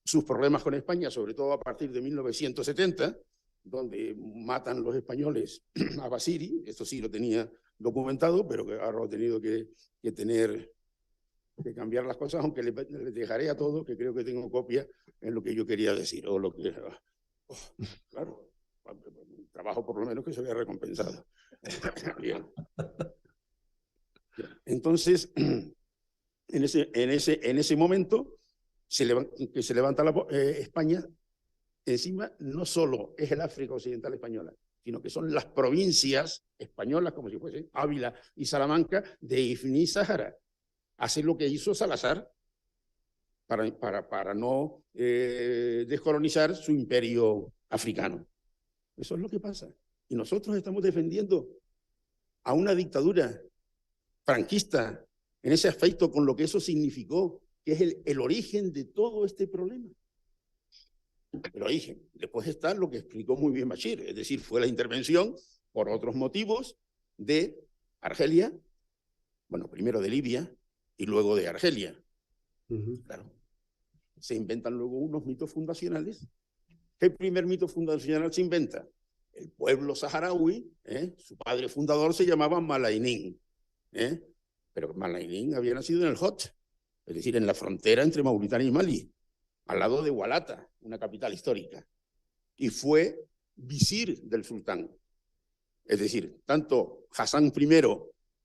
sus problemas con España, sobre todo a partir de 1970, donde matan los españoles a Basiri. Esto sí lo tenía documentado, pero que ahora he tenido que cambiar las cosas, aunque les dejaré a todos, que creo que tengo copia en lo que yo quería decir, o lo que... claro, trabajo por lo menos que se vea recompensado. Bien. Entonces, en ese momento, que se levanta España, encima no solo es el África Occidental española, sino que son las provincias españolas, como si fuesen Ávila y Salamanca, de Ifni y Sáhara. Hace lo que hizo Salazar para no descolonizar su imperio africano. Eso es lo que pasa. Y nosotros estamos defendiendo a una dictadura franquista en ese aspecto, con lo que eso significó, que es el origen de todo este problema. El origen. Después está lo que explicó muy bien Bachir, es decir, fue la intervención por otros motivos de Argelia, bueno, primero de Libia y luego de Argelia. Claro. Se inventan luego unos mitos fundacionales. ¿Qué primer mito fundacional se inventa? El pueblo saharaui, su padre fundador se llamaba Malainin, pero Malainin había nacido en el Hot, es decir, en la frontera entre Mauritania y Malí, al lado de Hualata, una capital histórica, y fue visir del sultán. Es decir, tanto Hassan I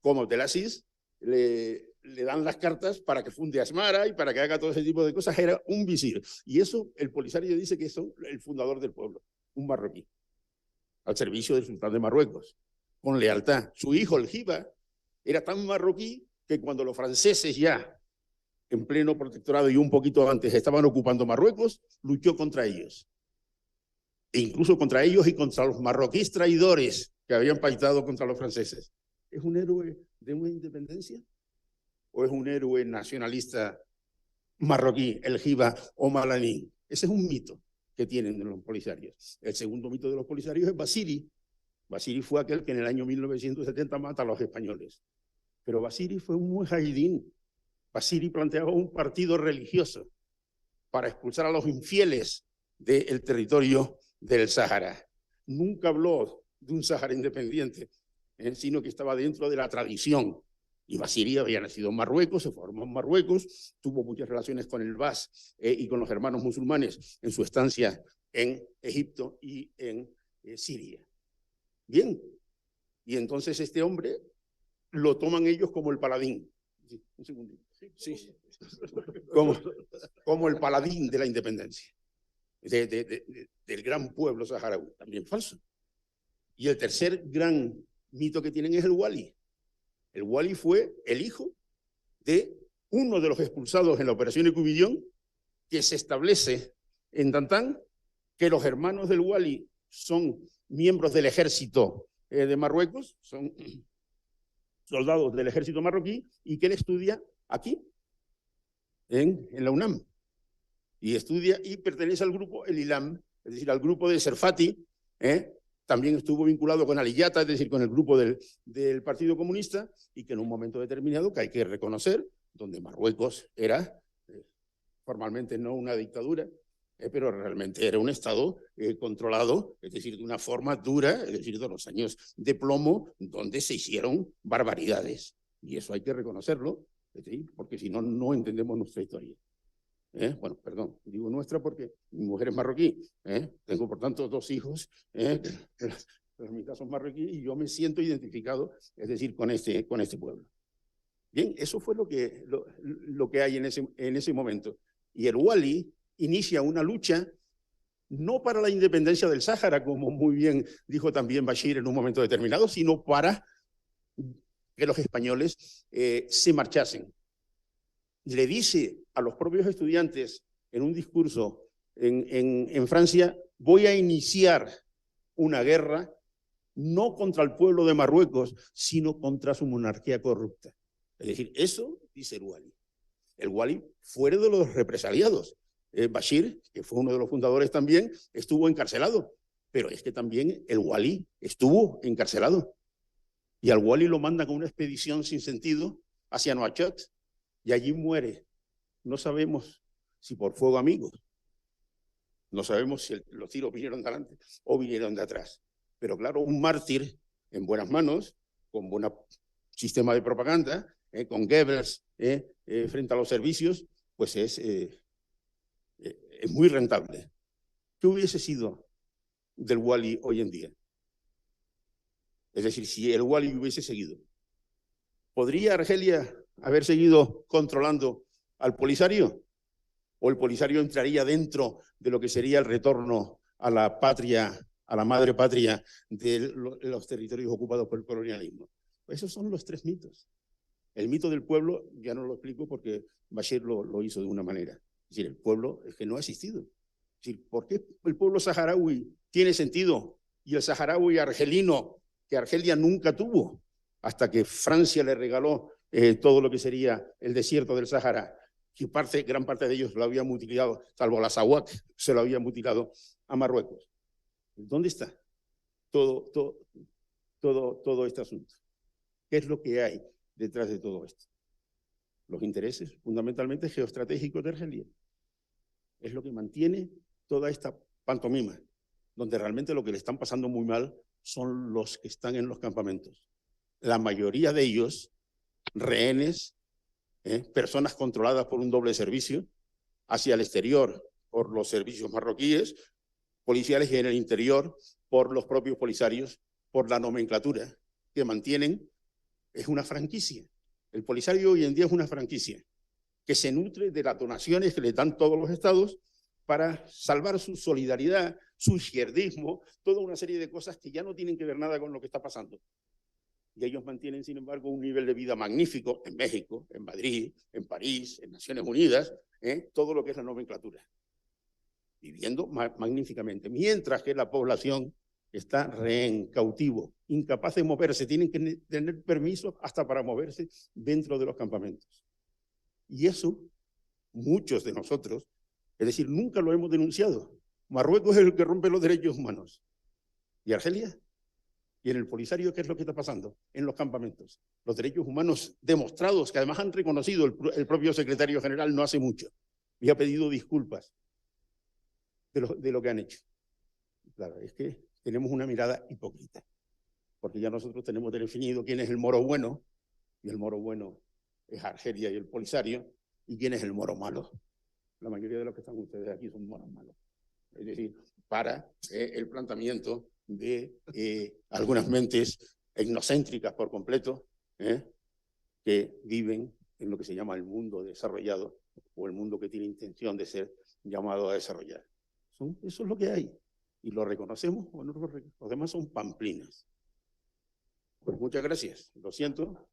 como Abdelaziz le dan las cartas para que funde Asmara y para que haga todo ese tipo de cosas. Era un visir. Y eso el Polisario dice que es el fundador del pueblo, un marroquí, al servicio del sultán de Marruecos, con lealtad. Su hijo, el Giba, era tan marroquí que cuando los franceses ya en pleno protectorado y un poquito antes estaban ocupando Marruecos, luchó contra ellos. E incluso contra ellos y contra los marroquíes traidores que habían pactado contra los franceses. ¿Es un héroe de una independencia? ¿O es un héroe nacionalista marroquí, el Giba o Malaní? Ese es un mito que tienen los Polisarios. El segundo mito de los Polisarios es Basiri. Basiri fue aquel que en el año 1970 mata a los españoles. Pero Basiri fue un mujahidín. Basiri planteaba un partido religioso para expulsar a los infieles del territorio del Sáhara. Nunca habló de un Sáhara independiente, sino que estaba dentro de la tradición. Y Basiri había nacido en Marruecos, se formó en Marruecos, tuvo muchas relaciones con el Bas y con los hermanos musulmanes en su estancia en Egipto y en Siria. Bien, y entonces este hombre lo toman ellos como el paladín. Sí, un segundito. Sí. Como el paladín de la independencia, del gran pueblo saharaui. También falso. Y el tercer gran mito que tienen es el Wali. El Wali fue el hijo de uno de los expulsados en la operación Ecubillón, que se establece en Tantán, que los hermanos del Wali son miembros del ejército de Marruecos, son soldados del ejército marroquí, y que él estudia aquí, en la UNAM. Y estudia y pertenece al grupo El Ilam, es decir, al grupo de Serfati. También estuvo vinculado con Aliyata, es decir, con el grupo del Partido Comunista, y que en un momento determinado, que hay que reconocer, donde Marruecos era formalmente no una dictadura, pero realmente era un Estado controlado, es decir, de una forma dura, es decir, de los años de plomo, donde se hicieron barbaridades. Y eso hay que reconocerlo, ¿sí? Porque si no, no entendemos nuestra historia. Bueno, perdón, digo nuestra porque mi mujer es marroquí. Tengo, por tanto, 2 hijos. Pero mi caso es marroquí y yo me siento identificado, es decir, con este pueblo. Bien, eso fue lo que hay en ese momento. Y el Wali inicia una lucha no para la independencia del Sáhara, como muy bien dijo también Bachir en un momento determinado, sino para que los españoles se marchasen. Le dice a los propios estudiantes en un discurso en Francia: voy a iniciar una guerra no contra el pueblo de Marruecos, sino contra su monarquía corrupta. Es decir, eso dice el Wali. El Wali fue de los represaliados. Bashir, que fue uno de los fundadores también, estuvo encarcelado. Pero es que también el Wali estuvo encarcelado. Y al Wali lo mandan con una expedición sin sentido hacia Nuakchot y allí muere. No sabemos si por fuego amigo. No sabemos si los tiros vinieron de adelante o vinieron de atrás. Pero claro, un mártir en buenas manos, con buen sistema de propaganda, con Goebbels frente a los servicios, pues es muy rentable. ¿Qué hubiese sido del Wali hoy en día? Es decir, si el Wali hubiese seguido, ¿podría Argelia haber seguido controlando al Polisario? ¿O el Polisario entraría dentro de lo que sería el retorno a la patria, a la madre patria de los territorios ocupados por el colonialismo? Pues esos son los tres mitos. El mito del pueblo ya no lo explico porque Bashir lo hizo de una manera. Es decir, el pueblo es que no ha existido. Es decir, ¿por qué el pueblo saharaui tiene sentido y el saharaui argelino, que Argelia nunca tuvo, hasta que Francia le regaló todo lo que sería el desierto del Sahara, que gran parte de ellos lo habían mutilado, salvo la Sawak, se lo habían mutilado a Marruecos? ¿Dónde está todo este asunto? ¿Qué es lo que hay detrás de todo esto? Los intereses fundamentalmente geoestratégicos de Argelia. Es lo que mantiene toda esta pantomima, donde realmente lo que le están pasando muy mal son los que están en los campamentos. La mayoría de ellos, rehenes, personas controladas por un doble servicio, hacia el exterior por los servicios marroquíes, policiales y en el interior por los propios polisarios, por la nomenclatura que mantienen. Es una franquicia. El Polisario hoy en día es una franquicia que se nutre de las donaciones que le dan todos los estados para salvar su solidaridad, su izquierdismo, toda una serie de cosas que ya no tienen que ver nada con lo que está pasando. Y ellos mantienen, sin embargo, un nivel de vida magnífico en México, en Madrid, en París, en Naciones Unidas, todo lo que es la nomenclatura. Viviendo magníficamente, mientras que la población está rehén, cautivo, incapaz de moverse, tienen que tener permiso hasta para moverse dentro de los campamentos. Y eso, muchos de nosotros, es decir, nunca lo hemos denunciado. Marruecos es el que rompe los derechos humanos. ¿Y Argelia? ¿Y en el Polisario qué es lo que está pasando en los campamentos? Los derechos humanos demostrados, que además han reconocido el propio secretario general no hace mucho, y ha pedido disculpas de lo que han hecho. Claro, es que tenemos una mirada hipócrita, porque ya nosotros tenemos definido quién es el moro bueno, y el moro bueno es Argelia y el Polisario, y quién es el moro malo. La mayoría de los que están ustedes aquí son moros malos. Es decir, para el planteamiento de algunas mentes etnocéntricas por completo, que viven en lo que se llama el mundo desarrollado o el mundo que tiene intención de ser llamado a desarrollar. Eso es lo que hay. Y lo reconocemos o no lo reconocemos. Los demás son pamplinas. Pues muchas gracias. Lo siento.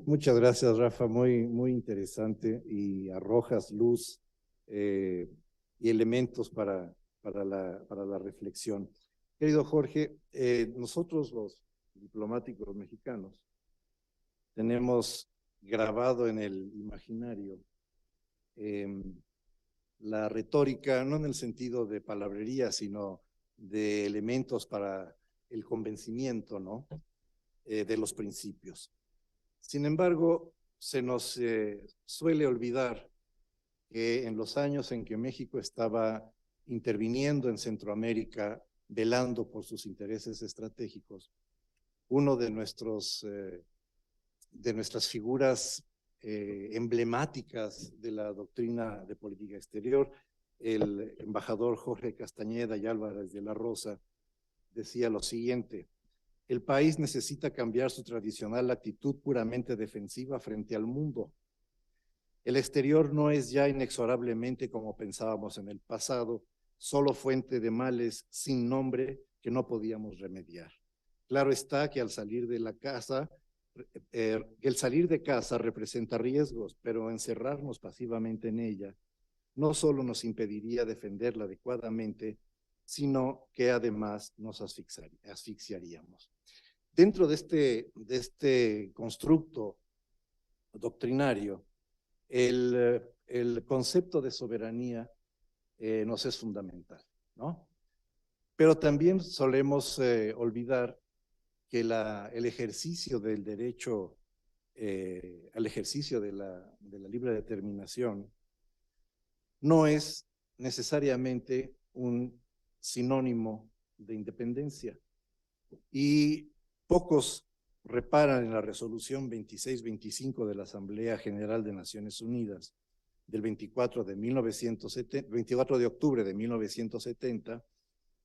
Muchas gracias, Rafa. Muy interesante y arrojas luz y elementos para la reflexión. Querido Jorge, nosotros los diplomáticos mexicanos tenemos grabado en el imaginario la retórica, no en el sentido de palabrería, sino de elementos para el convencimiento, ¿no? De los principios. Sin embargo, se nos suele olvidar que en los años en que México estaba interviniendo en Centroamérica, velando por sus intereses estratégicos, uno de nuestras figuras emblemáticas de la doctrina de política exterior, el embajador Jorge Castañeda y Álvarez de la Rosa, decía lo siguiente: el país necesita cambiar su tradicional actitud puramente defensiva frente al mundo. El exterior no es ya inexorablemente, como pensábamos en el pasado, solo fuente de males sin nombre que no podíamos remediar. Claro está que al salir de la casa, el salir de casa representa riesgos, pero encerrarnos pasivamente en ella no solo nos impediría defenderla adecuadamente, sino que además nos asfixiaríamos. Dentro de este constructo doctrinario, el concepto de soberanía nos es fundamental, ¿no? Pero también solemos olvidar que el ejercicio del derecho al ejercicio de la libre determinación no es necesariamente un sinónimo de independencia. Y pocos reparan en la resolución 2625 de la Asamblea General de Naciones Unidas del 24 de octubre de 1970,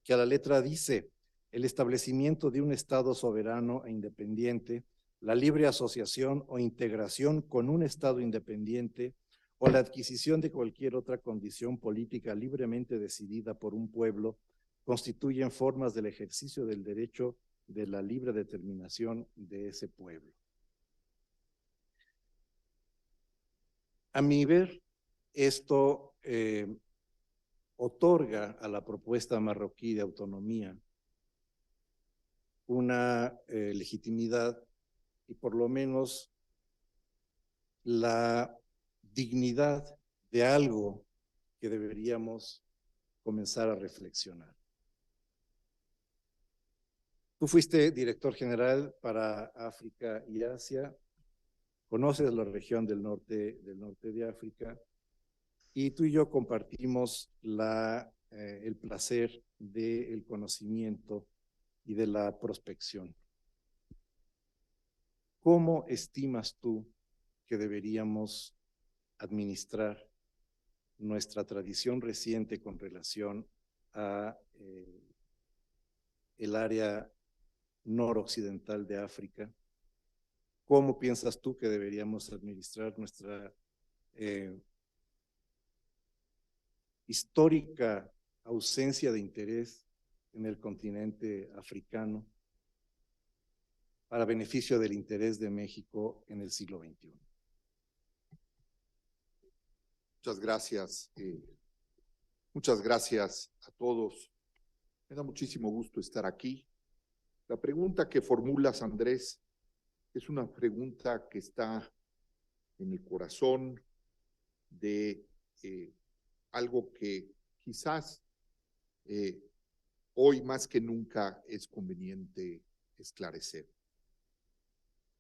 que a la letra dice: el establecimiento de un Estado soberano e independiente, la libre asociación o integración con un Estado independiente o la adquisición de cualquier otra condición política libremente decidida por un pueblo constituyen formas del ejercicio del derecho de la libre determinación de ese pueblo. A mi ver, esto otorga a la propuesta marroquí de autonomía una legitimidad y por lo menos la dignidad de algo que deberíamos comenzar a reflexionar. Tú fuiste director general para África y Asia, conoces la región del norte de África, y tú y yo compartimos el placer del conocimiento y de la prospección. ¿Cómo estimas tú que deberíamos administrar nuestra tradición reciente con relación a el área noroccidental de África? ¿Cómo piensas tú que deberíamos administrar nuestra histórica ausencia de interés en el continente africano para beneficio del interés de México en el siglo XXI? Muchas gracias. Muchas gracias a todos. Me da muchísimo gusto estar aquí. La pregunta que formulas, Andrés, es una pregunta que está en el corazón de algo que quizás hoy más que nunca es conveniente esclarecer.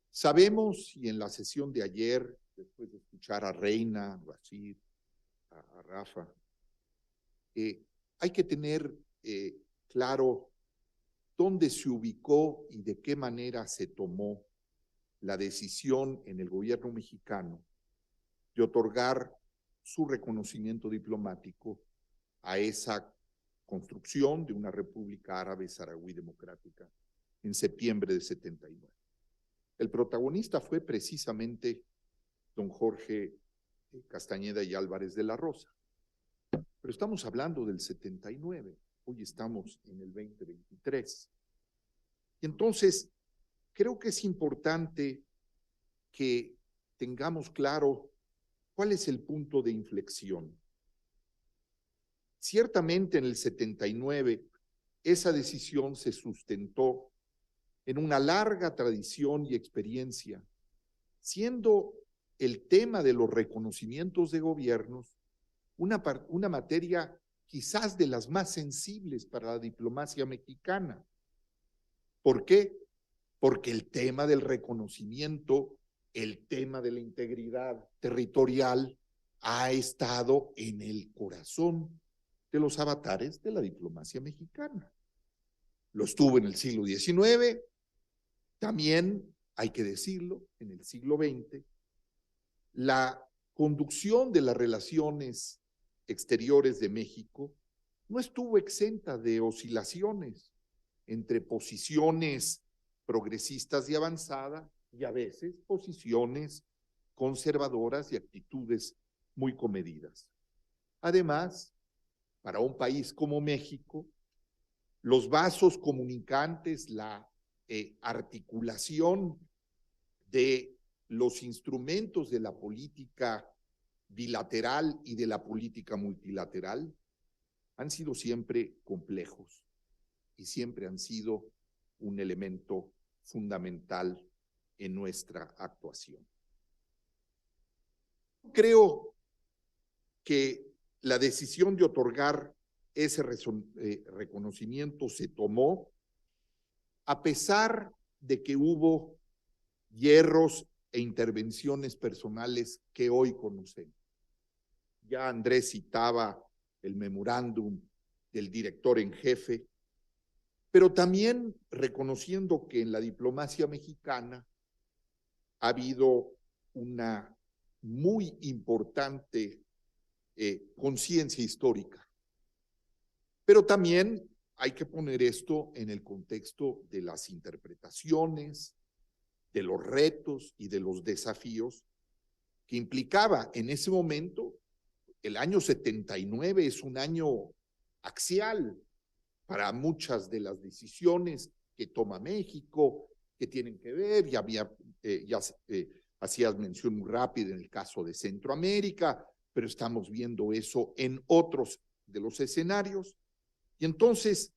Sabemos, y en la sesión de ayer, después de escuchar a Reina, a Rashid, a Rafa, hay que tener claro dónde se ubicó y de qué manera se tomó la decisión en el gobierno mexicano de otorgar su reconocimiento diplomático a esa construcción de una República Árabe Saharaui Democrática en septiembre de 79. El protagonista fue precisamente don Jorge Castañeda y Álvarez de la Rosa. Pero estamos hablando del 79, hoy estamos en el 2023. Y entonces, creo que es importante que tengamos claro cuál es el punto de inflexión. Ciertamente en el 79, esa decisión se sustentó en una larga tradición y experiencia, siendo el tema de los reconocimientos de gobiernos una materia quizás de las más sensibles para la diplomacia mexicana. ¿Por qué? Porque el tema del reconocimiento, el tema de la integridad territorial ha estado en el corazón de los avatares de la diplomacia mexicana. Lo estuvo en el siglo XIX, también, hay que decirlo, en el siglo XX. La conducción de las relaciones exteriores de México no estuvo exenta de oscilaciones entre posiciones progresistas y avanzada y a veces posiciones conservadoras y actitudes muy comedidas. Además, para un país como México, los vasos comunicantes, la articulación de los instrumentos de la política bilateral y de la política multilateral han sido siempre complejos y siempre han sido un elemento fundamental en nuestra actuación. Creo que la decisión de otorgar ese reconocimiento se tomó a pesar de que hubo hierros e intervenciones personales que hoy conocemos. Ya Andrés citaba el memorándum del director en jefe, pero también reconociendo que en la diplomacia mexicana ha habido una muy importante conciencia histórica. Pero también hay que poner esto en el contexto de las interpretaciones, de los retos y de los desafíos que implicaba en ese momento. El año 79 es un año axial para muchas de las decisiones que toma México, que tienen que ver, hacías mención muy rápida en el caso de Centroamérica, pero estamos viendo eso en otros de los escenarios. Y entonces,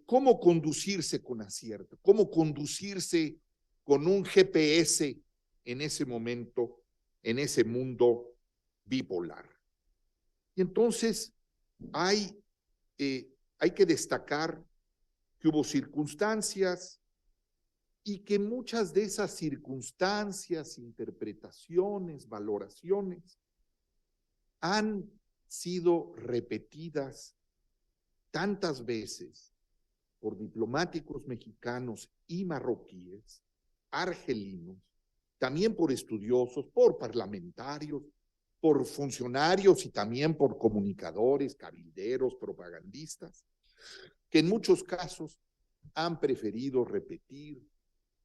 ¿cómo conducirse con acierto? ¿Cómo conducirse con un GPS en ese momento, en ese mundo bipolar? Y entonces hay que destacar que hubo circunstancias y que muchas de esas circunstancias, interpretaciones, valoraciones, han sido repetidas tantas veces por diplomáticos mexicanos y marroquíes, argelinos, también por estudiosos, por parlamentarios, por funcionarios y también por comunicadores, cabilderos, propagandistas, que en muchos casos han preferido repetir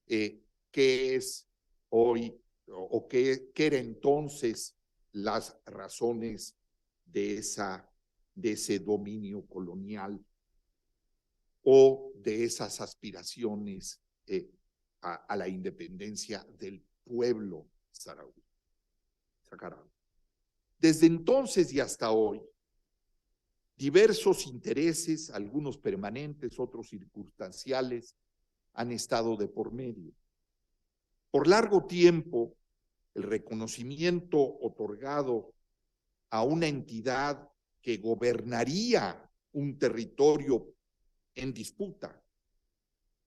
qué es hoy o qué era entonces las razones de ese dominio colonial o de esas aspiraciones a la independencia del pueblo saharaui. Desde entonces y hasta hoy, diversos intereses, algunos permanentes, otros circunstanciales, han estado de por medio. Por largo tiempo, el reconocimiento otorgado a una entidad que gobernaría un territorio en disputa,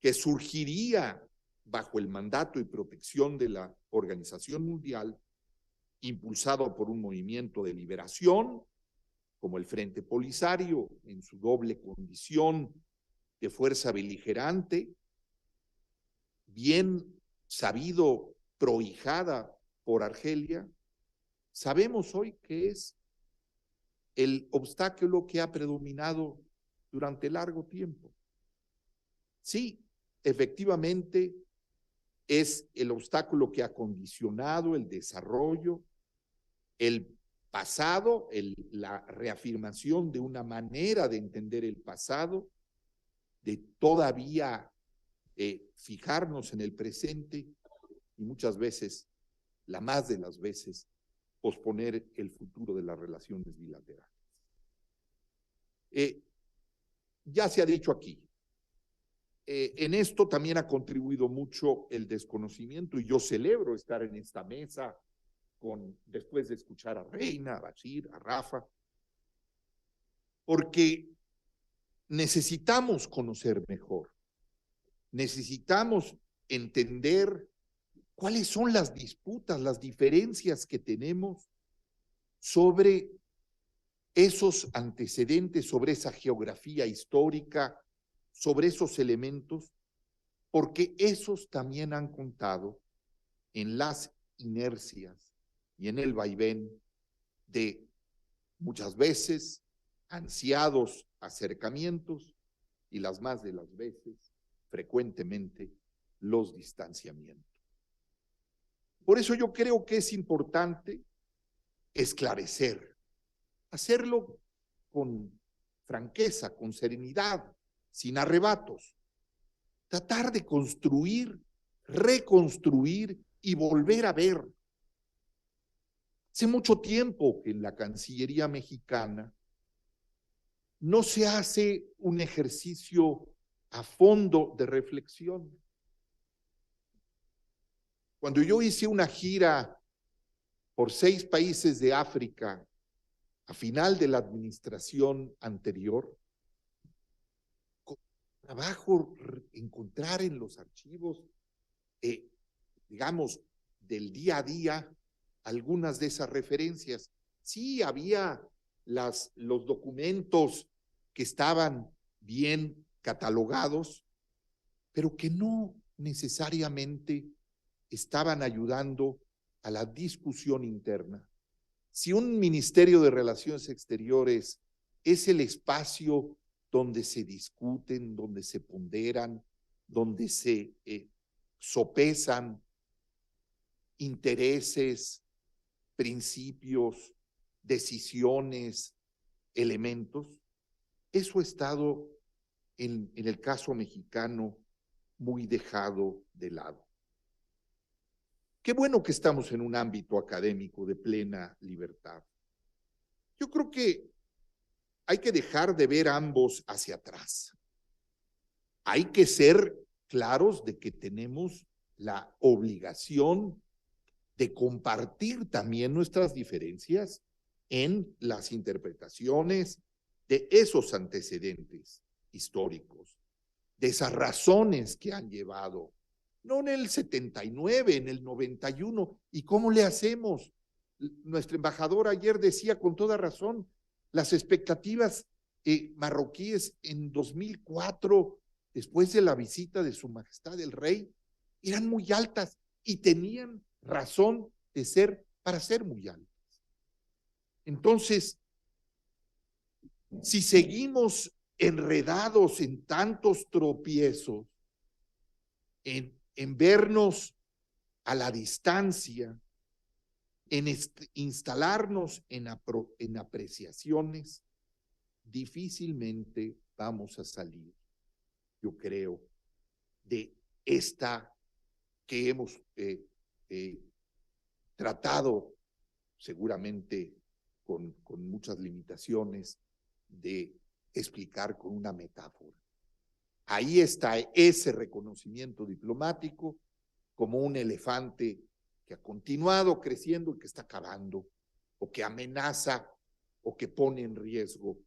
que surgiría bajo el mandato y protección de la Organización Mundial, impulsado por un movimiento de liberación, como el Frente Polisario, en su doble condición de fuerza beligerante, bien sabido, prohijada por Argelia, sabemos hoy que es el obstáculo que ha predominado durante largo tiempo. Sí, efectivamente, es el obstáculo que ha condicionado el desarrollo, el pasado, la reafirmación de una manera de entender el pasado, de todavía fijarnos en el presente y muchas veces, la más de las veces, posponer el futuro de las relaciones bilaterales. Ya se ha dicho aquí, en esto también ha contribuido mucho el desconocimiento y yo celebro estar en esta mesa después de escuchar a Reina, a Bashir, a Rafa, porque necesitamos conocer mejor, necesitamos entender cuáles son las disputas, las diferencias que tenemos sobre esos antecedentes, sobre esa geografía histórica, sobre esos elementos, porque esos también han contado en las inercias y en el vaivén de muchas veces ansiados acercamientos y las más de las veces, frecuentemente, los distanciamientos. Por eso yo creo que es importante esclarecer, hacerlo con franqueza, con serenidad, sin arrebatos, tratar de construir, reconstruir y volver a ver. Hace mucho tiempo que en la Cancillería mexicana no se hace un ejercicio a fondo de reflexión. Cuando yo hice una gira por 6 países de África a final de la administración anterior, con trabajo encontrar en los archivos, digamos, del día a día, algunas de esas referencias. Sí, había los documentos que estaban bien catalogados, pero que no necesariamente estaban ayudando a la discusión interna. Si un Ministerio de Relaciones Exteriores es el espacio donde se discuten, donde se ponderan, donde se sopesan intereses, principios, decisiones, elementos, eso ha estado en el caso mexicano muy dejado de lado. Qué bueno que estamos en un ámbito académico de plena libertad. Yo creo que hay que dejar de ver ambos hacia atrás. Hay que ser claros de que tenemos la obligación de compartir también nuestras diferencias en las interpretaciones de esos antecedentes históricos, de esas razones que han llevado, no en el 79, en el 91, ¿y cómo le hacemos? Nuestro embajador ayer decía con toda razón, las expectativas marroquíes en 2004, después de la visita de Su Majestad el Rey, eran muy altas y tenían razón de ser para ser muy altas. Entonces, si seguimos enredados en tantos tropiezos, en vernos a la distancia, en instalarnos en apreciaciones, difícilmente vamos a salir, yo creo, de esta que hemos tratado seguramente con muchas limitaciones de explicar con una metáfora. Ahí está ese reconocimiento diplomático como un elefante que ha continuado creciendo y que está acabando, o que amenaza o que pone en riesgo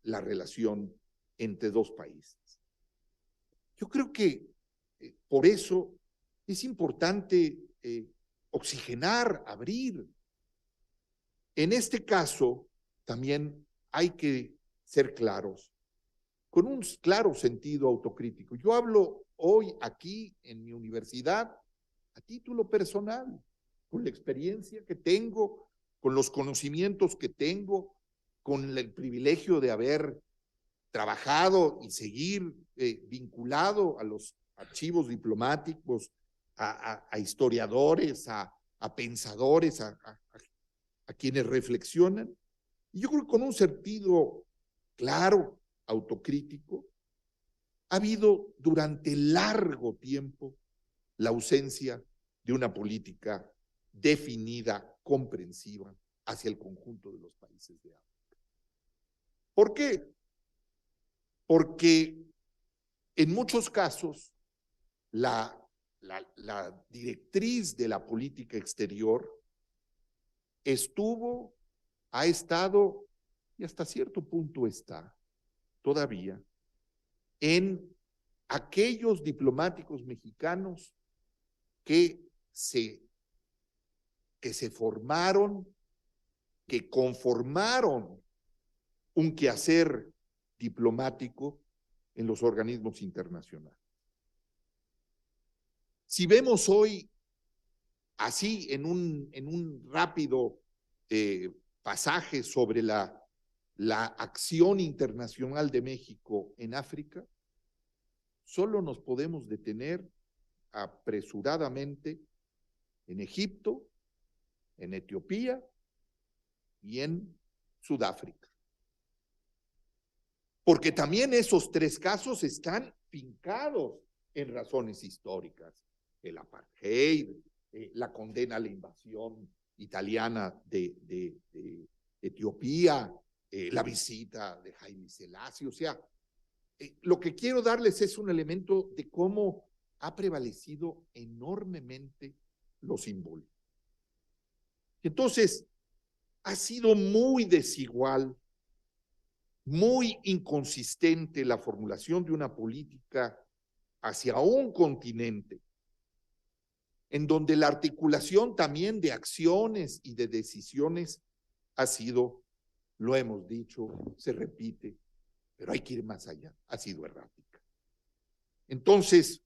la relación entre dos países. Yo creo que por eso es importante oxigenar, abrir. En este caso, también hay que ser claros, con un claro sentido autocrítico. Yo hablo hoy aquí en mi universidad a título personal, con la experiencia que tengo, con los conocimientos que tengo, con el privilegio de haber trabajado y seguir vinculado a los archivos diplomáticos, a historiadores, a pensadores, a quienes reflexionan. Y yo creo que con un sentido claro, autocrítico, ha habido durante largo tiempo la ausencia de una política definida, comprensiva hacia el conjunto de los países de África. ¿Por qué? Porque en muchos casos la directriz de la política exterior ha estado y hasta cierto punto está todavía en aquellos diplomáticos mexicanos que se formaron, que conformaron un quehacer diplomático en los organismos internacionales. Si vemos hoy así en un rápido pasaje sobre la acción internacional de México en África, solo nos podemos detener apresuradamente en Egipto, en Etiopía y en Sudáfrica. Porque también esos 3 casos están fincados en razones históricas. El apartheid, la condena a la invasión italiana de Etiopía, la visita de Haile Selassie. O sea, lo que quiero darles es un elemento de cómo ha prevalecido enormemente lo simbólico. Entonces, ha sido muy desigual, muy inconsistente la formulación de una política hacia un continente en donde la articulación también de acciones y de decisiones ha sido, lo hemos dicho, se repite, pero hay que ir más allá, ha sido errática. Entonces,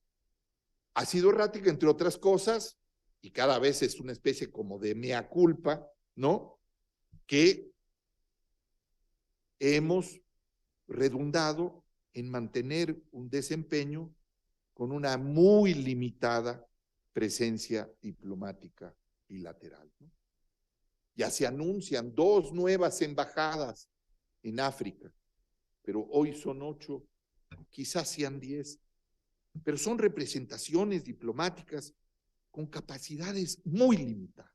ha sido errática entre otras cosas, y cada vez es una especie como de mea culpa, ¿no? Que hemos redundado en mantener un desempeño con una muy limitada presencia diplomática bilateral, ¿no? Ya se anuncian 2 nuevas embajadas en África, pero hoy son 8, quizás sean 10, pero son representaciones diplomáticas con capacidades muy limitadas.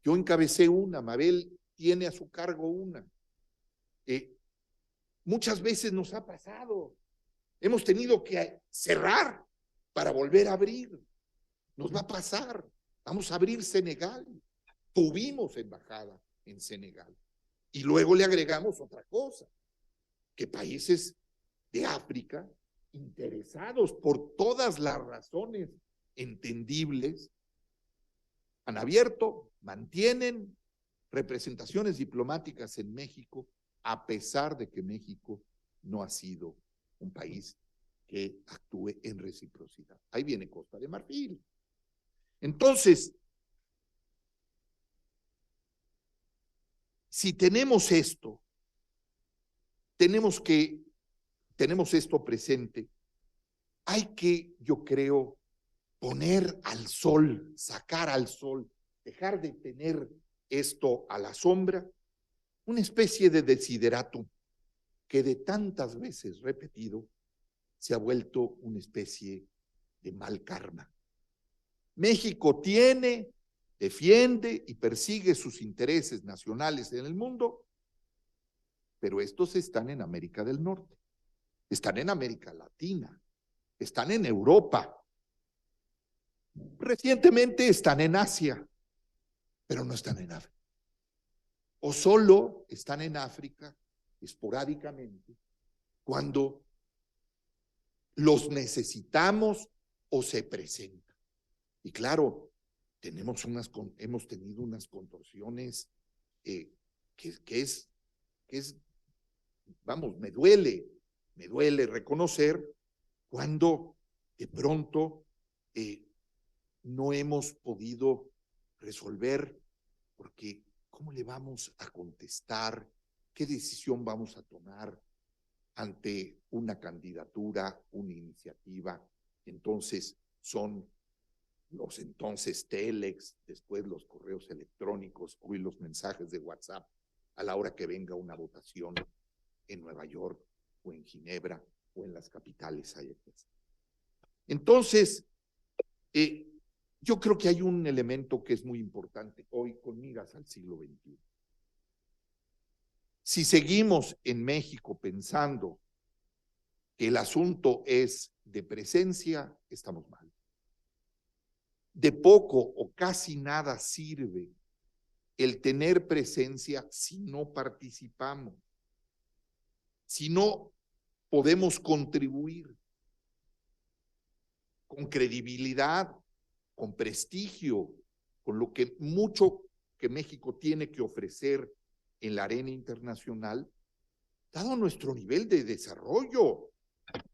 Yo encabecé una, Mabel tiene a su cargo una. Muchas veces nos ha pasado, hemos tenido que cerrar para volver a abrir. Nos va a pasar, vamos a abrir Senegal. Tuvimos embajada en Senegal. Y luego le agregamos otra cosa, que países de África, interesados por todas las razones entendibles, han abierto, mantienen representaciones diplomáticas en México, a pesar de que México no ha sido un país que actúe en reciprocidad. Ahí viene Costa de Marfil. Entonces, si tenemos esto, tenemos esto presente, hay que, yo creo, poner al sol, sacar al sol, dejar de tener esto a la sombra, una especie de desideratum que de tantas veces repetido se ha vuelto una especie de mal karma. México tiene, defiende y persigue sus intereses nacionales en el mundo, pero estos están en América del Norte, están en América Latina, están en Europa, recientemente están en Asia, pero no están en África. O solo están en África esporádicamente cuando los necesitamos o se presentan. Y claro, hemos tenido unas contorsiones que es, vamos, me duele reconocer cuando de pronto no hemos podido resolver, porque ¿cómo le vamos a contestar? ¿Qué decisión vamos a tomar ante una candidatura, una iniciativa? Entonces son los entonces telex, después los correos electrónicos, hoy los mensajes de WhatsApp a la hora que venga una votación en Nueva York o en Ginebra o en las capitales. Entonces, yo creo que hay un elemento que es muy importante hoy con miras al siglo XXI. Si seguimos en México pensando que el asunto es de presencia, estamos mal. De poco o casi nada sirve el tener presencia si no participamos, si no podemos contribuir con credibilidad, con prestigio, con lo que mucho que México tiene que ofrecer en la arena internacional, dado nuestro nivel de desarrollo,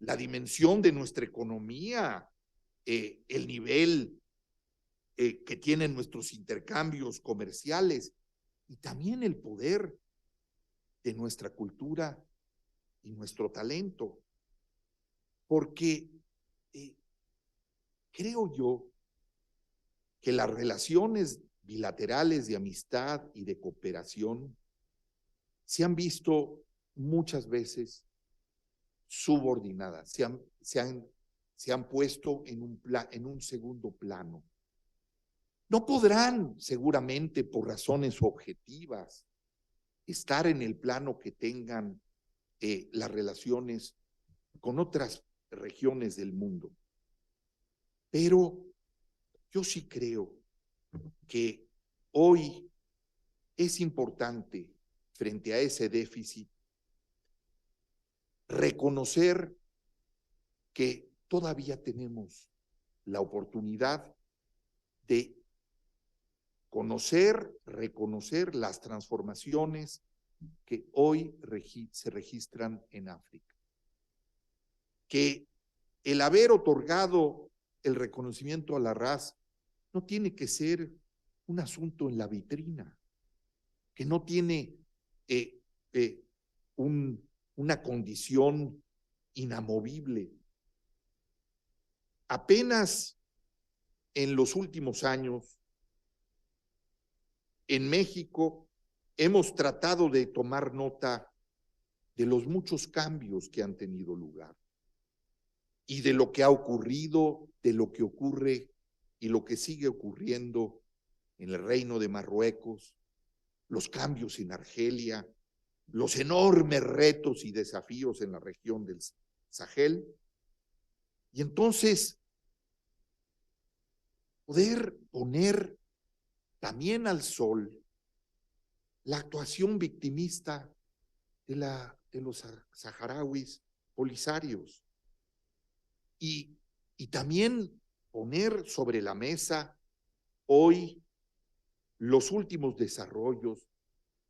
la dimensión de nuestra economía, el nivel que tienen nuestros intercambios comerciales y también el poder de nuestra cultura y nuestro talento. Porque creo yo que las relaciones bilaterales de amistad y de cooperación se han visto muchas veces subordinadas, se han puesto en un segundo plano. No podrán, seguramente por razones objetivas, estar en el plano que tengan las relaciones con otras regiones del mundo. Pero yo sí creo que hoy es importante, frente a ese déficit, reconocer que todavía tenemos la oportunidad de conocer, reconocer las transformaciones que hoy se registran en África. Que el haber otorgado el reconocimiento a la RAS no tiene que ser un asunto en la vitrina, que no tiene una condición inamovible. Apenas en los últimos años, en México, hemos tratado de tomar nota de los muchos cambios que han tenido lugar y de lo que ha ocurrido, de lo que ocurre y lo que sigue ocurriendo en el Reino de Marruecos, los cambios en Argelia, los enormes retos y desafíos en la región del Sahel. Y entonces, poder poner también al sol la actuación victimista de los saharauis polisarios y también poner sobre la mesa hoy los últimos desarrollos,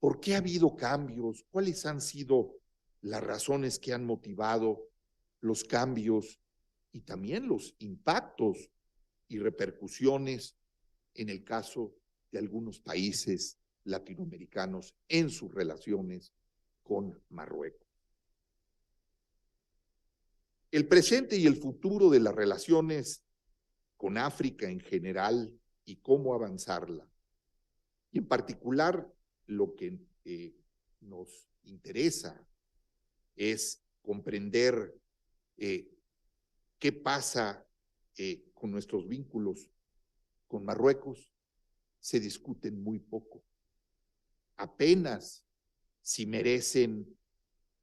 por qué ha habido cambios, cuáles han sido las razones que han motivado los cambios y también los impactos y repercusiones en el caso de algunos países latinoamericanos en sus relaciones con Marruecos. El presente y el futuro de las relaciones con África en general y cómo avanzarla. Y en particular, lo que nos interesa es comprender qué pasa con nuestros vínculos con Marruecos. Se discuten muy poco. Apenas si merecen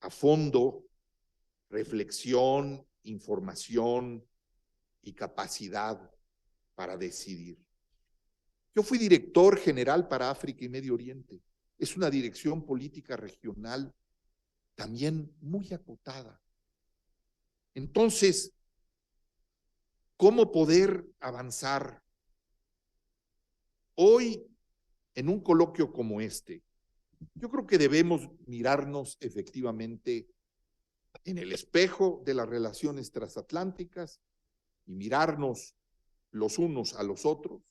a fondo reflexión, información y capacidad para decidir. Yo fui director general para África y Medio Oriente. Es una dirección política regional también muy acotada. Entonces, ¿cómo poder avanzar? Hoy, en un coloquio como este, yo creo que debemos mirarnos efectivamente en el espejo de las relaciones transatlánticas y mirarnos los unos a los otros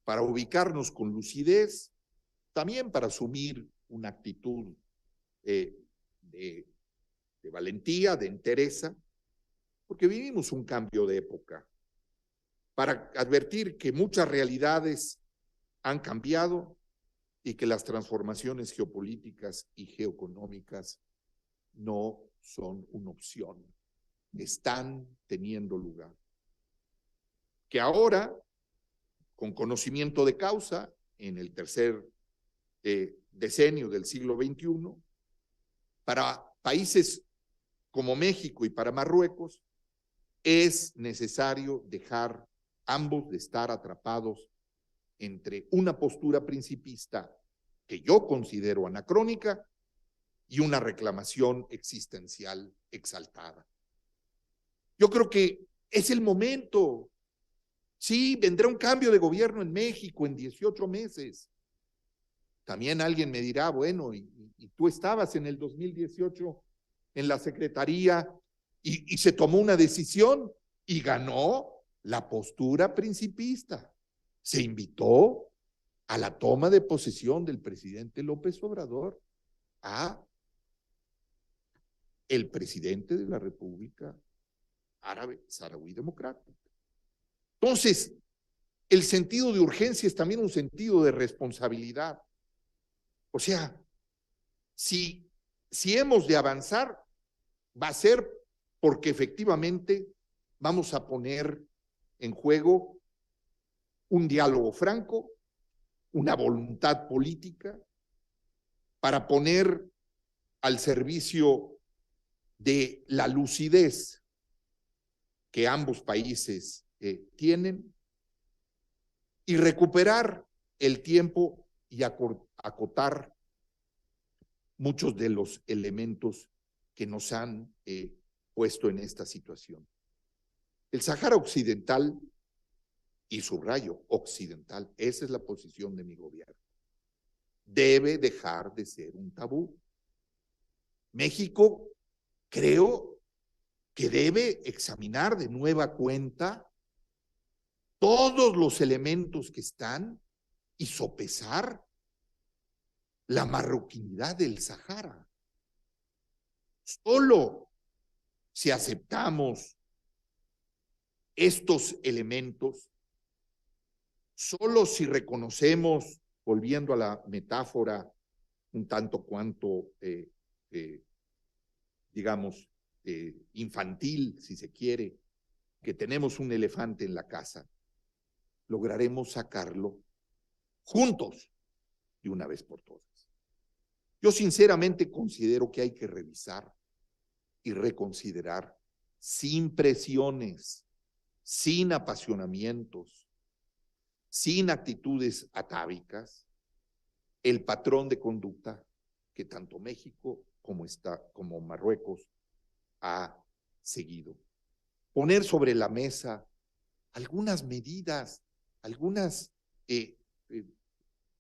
para ubicarnos con lucidez, también para asumir una actitud de valentía, de entereza, porque vivimos un cambio de época, para advertir que muchas realidades han cambiado y que las transformaciones geopolíticas y geoeconómicas no son una opción, están teniendo lugar. Que ahora, con conocimiento de causa, en el tercer decenio del siglo XXI, para países como México y para Marruecos, es necesario dejar ambos de estar atrapados entre una postura principista que yo considero anacrónica y una reclamación existencial exaltada. Yo creo que es el momento. Sí, vendrá un cambio de gobierno en México en 18 meses. También alguien me dirá, bueno, y tú estabas en el 2018 en la Secretaría y se tomó una decisión y ganó la postura principista. Se invitó a la toma de posesión del presidente López Obrador a el presidente de la República Árabe Saharaui Democrática. Entonces, el sentido de urgencia es también un sentido de responsabilidad. O sea, si hemos de avanzar, va a ser porque efectivamente vamos a poner en juego un diálogo franco, una voluntad política para poner al servicio de la lucidez que ambos países tienen y recuperar el tiempo y acotar muchos de los elementos que nos han puesto en esta situación. El Sáhara Occidental, y subrayo, occidental, esa es la posición de mi gobierno, debe dejar de ser un tabú. México, creo que debe examinar de nueva cuenta todos los elementos que están y sopesar la marroquinidad del Sahara. Solo si aceptamos estos elementos, solo si reconocemos, volviendo a la metáfora un tanto cuanto, digamos, infantil, si se quiere, que tenemos un elefante en la casa, lograremos sacarlo juntos de una vez por todas. Yo sinceramente considero que hay que revisar y reconsiderar sin presiones, sin apasionamientos, sin actitudes atávicas, el patrón de conducta que tanto México como Marruecos ha seguido. Poner sobre la mesa algunas medidas, algunos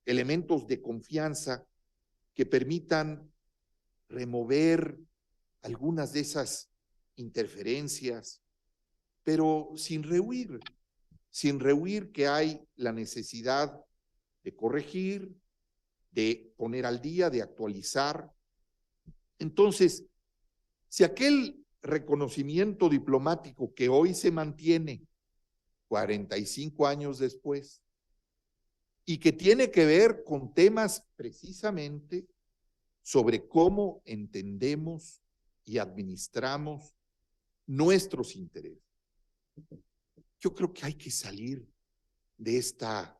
elementos de confianza que permitan remover algunas de esas interferencias, pero sin rehuir que hay la necesidad de corregir, de poner al día, de actualizar. Entonces, si aquel reconocimiento diplomático que hoy se mantiene 45 años después y que tiene que ver con temas precisamente sobre cómo entendemos y administramos nuestros intereses. Yo creo que hay que salir de esta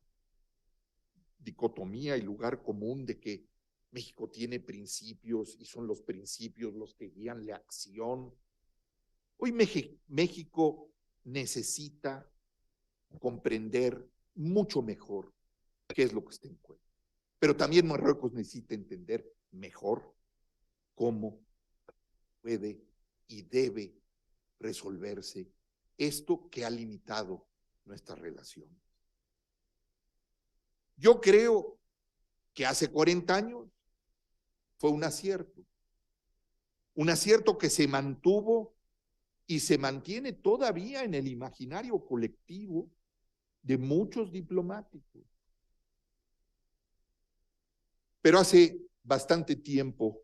dicotomía y lugar común de que México tiene principios y son los principios los que guían la acción. Hoy México necesita comprender mucho mejor qué es lo que está en juego. Pero también Marruecos necesita entender mejor cómo puede y debe resolverse esto que ha limitado nuestra relación. Yo creo que hace 40 años fue un acierto que se mantuvo y se mantiene todavía en el imaginario colectivo de muchos diplomáticos. Pero hace bastante tiempo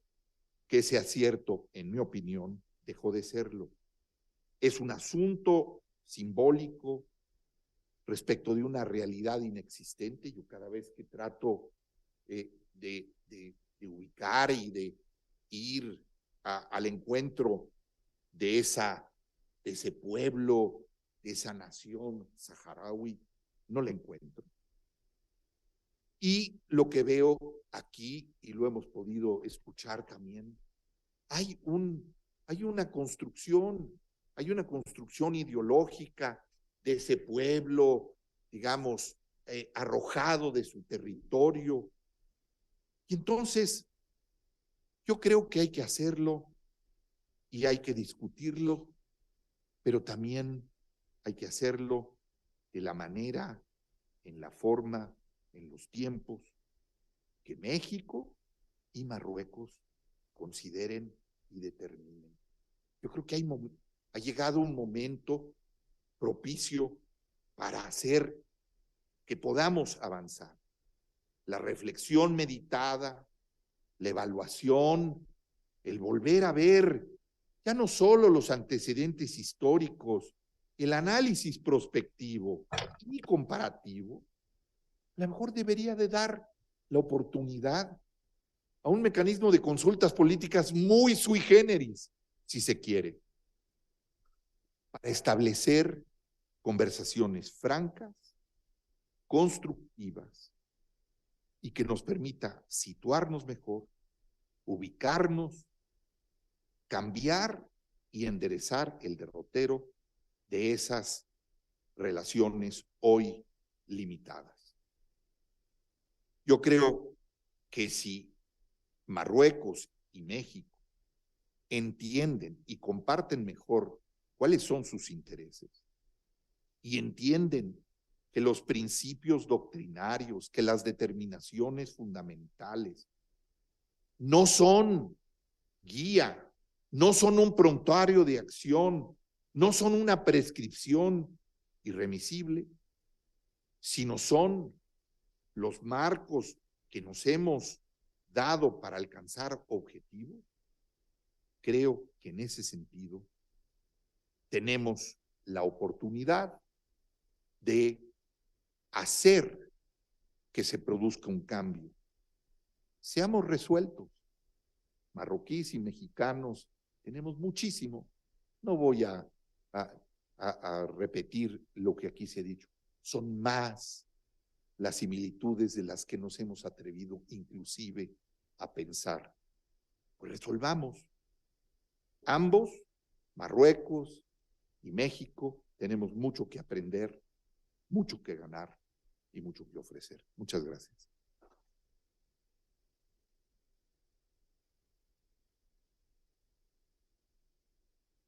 que ese acierto, en mi opinión, dejó de serlo. Es un asunto simbólico respecto de una realidad inexistente. Yo cada vez que trato de ubicar y de ir al encuentro de ese pueblo, de esa nación saharaui, no la encuentro. Y lo que veo aquí, y lo hemos podido escuchar también, hay una construcción ideológica de ese pueblo, digamos, arrojado de su territorio. Y entonces, yo creo que hay que hacerlo y hay que discutirlo, pero también hay que hacerlo de la manera, en la forma, en los tiempos que México y Marruecos consideren y determinen. Yo creo que ha llegado un momento propicio para hacer que podamos avanzar. La reflexión meditada, la evaluación, el volver a ver ya no solo los antecedentes históricos, el análisis prospectivo y comparativo, a lo mejor debería de dar la oportunidad a un mecanismo de consultas políticas muy sui generis, si se quiere, para establecer conversaciones francas, constructivas y que nos permita situarnos mejor, ubicarnos, cambiar y enderezar el derrotero de esas relaciones hoy limitadas. Yo creo que si Marruecos y México entienden y comparten mejor cuáles son sus intereses y entienden que los principios doctrinarios, que las determinaciones fundamentales no son guía, no son un prontuario de acción, no son una prescripción irremisible, sino son los marcos que nos hemos dado para alcanzar objetivos. Creo que en ese sentido tenemos la oportunidad de hacer que se produzca un cambio. Seamos resueltos. Marroquíes y mexicanos tenemos muchísimo. No voy a repetir lo que aquí se ha dicho. Son más las similitudes de las que nos hemos atrevido inclusive a pensar. Pues resolvamos. Ambos, Marruecos y México, tenemos mucho que aprender, mucho que ganar y mucho que ofrecer. Muchas gracias.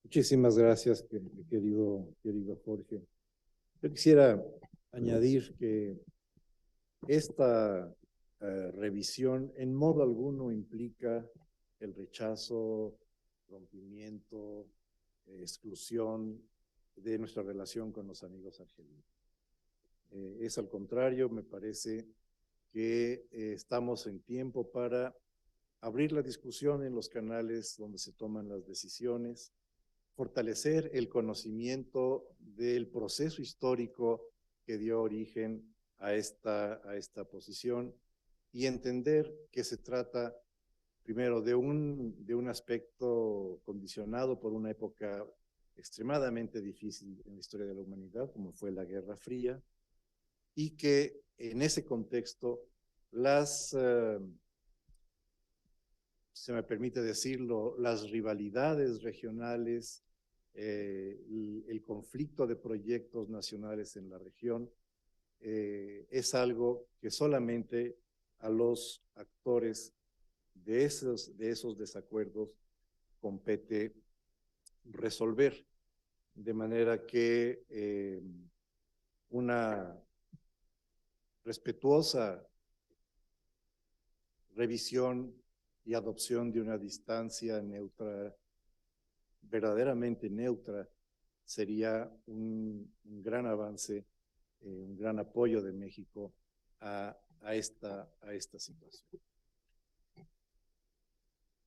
Muchísimas gracias, querido Jorge. Yo quisiera añadir que esta revisión en modo alguno implica el rechazo, rompimiento, exclusión de nuestra relación con los amigos argelinos. Es al contrario, me parece que estamos en tiempo para abrir la discusión en los canales donde se toman las decisiones, fortalecer el conocimiento del proceso histórico que dio origen a esta posición y entender que se trata primero de un aspecto condicionado por una época extremadamente difícil en la historia de la humanidad, como fue la Guerra Fría, y que en ese contexto se me permite decirlo, las rivalidades regionales, el conflicto de proyectos nacionales en la región, es algo que solamente a los actores de esos desacuerdos compete resolver, de manera que una respetuosa revisión y adopción de una distancia neutra, verdaderamente neutra, sería un gran avance, un gran apoyo de México a esta situación.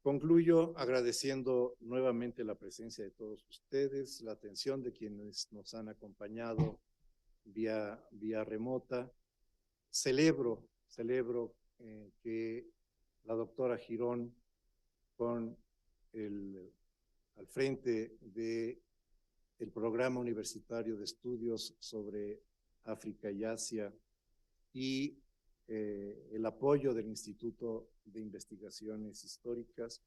Concluyo agradeciendo nuevamente la presencia de todos ustedes, la atención de quienes nos han acompañado vía remota. Celebro que la doctora Girón, al frente del Programa Universitario de Estudios sobre África y Asia y el apoyo del Instituto de Investigaciones Históricas,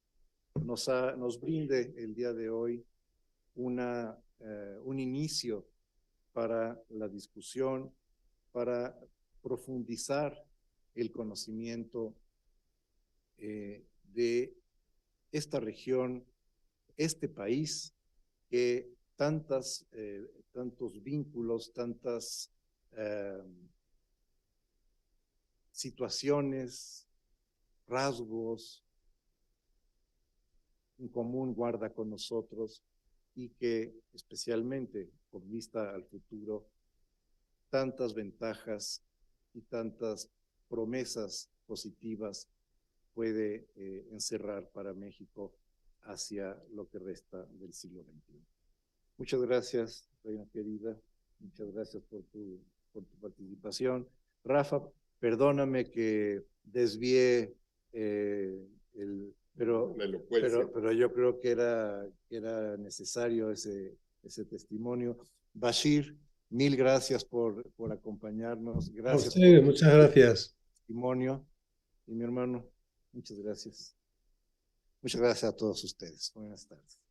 nos brinde el día de hoy un inicio para la discusión, para profundizar el conocimiento de esta región, este país, que tantos vínculos, tantas situaciones, rasgos en común guarda con nosotros y que especialmente con vista al futuro, tantas ventajas y tantas promesas positivas puede encerrar para México hacia lo que resta del siglo XXI. Muchas gracias, reina querida. Muchas gracias por tu participación. Rafa, perdóname que desvié pero yo creo que era necesario ese testimonio. Bashir, mil gracias por acompañarnos. Gracias. Sí, muchas gracias. Testimonio. Y mi hermano, muchas gracias. Muchas gracias a todos ustedes. Buenas tardes.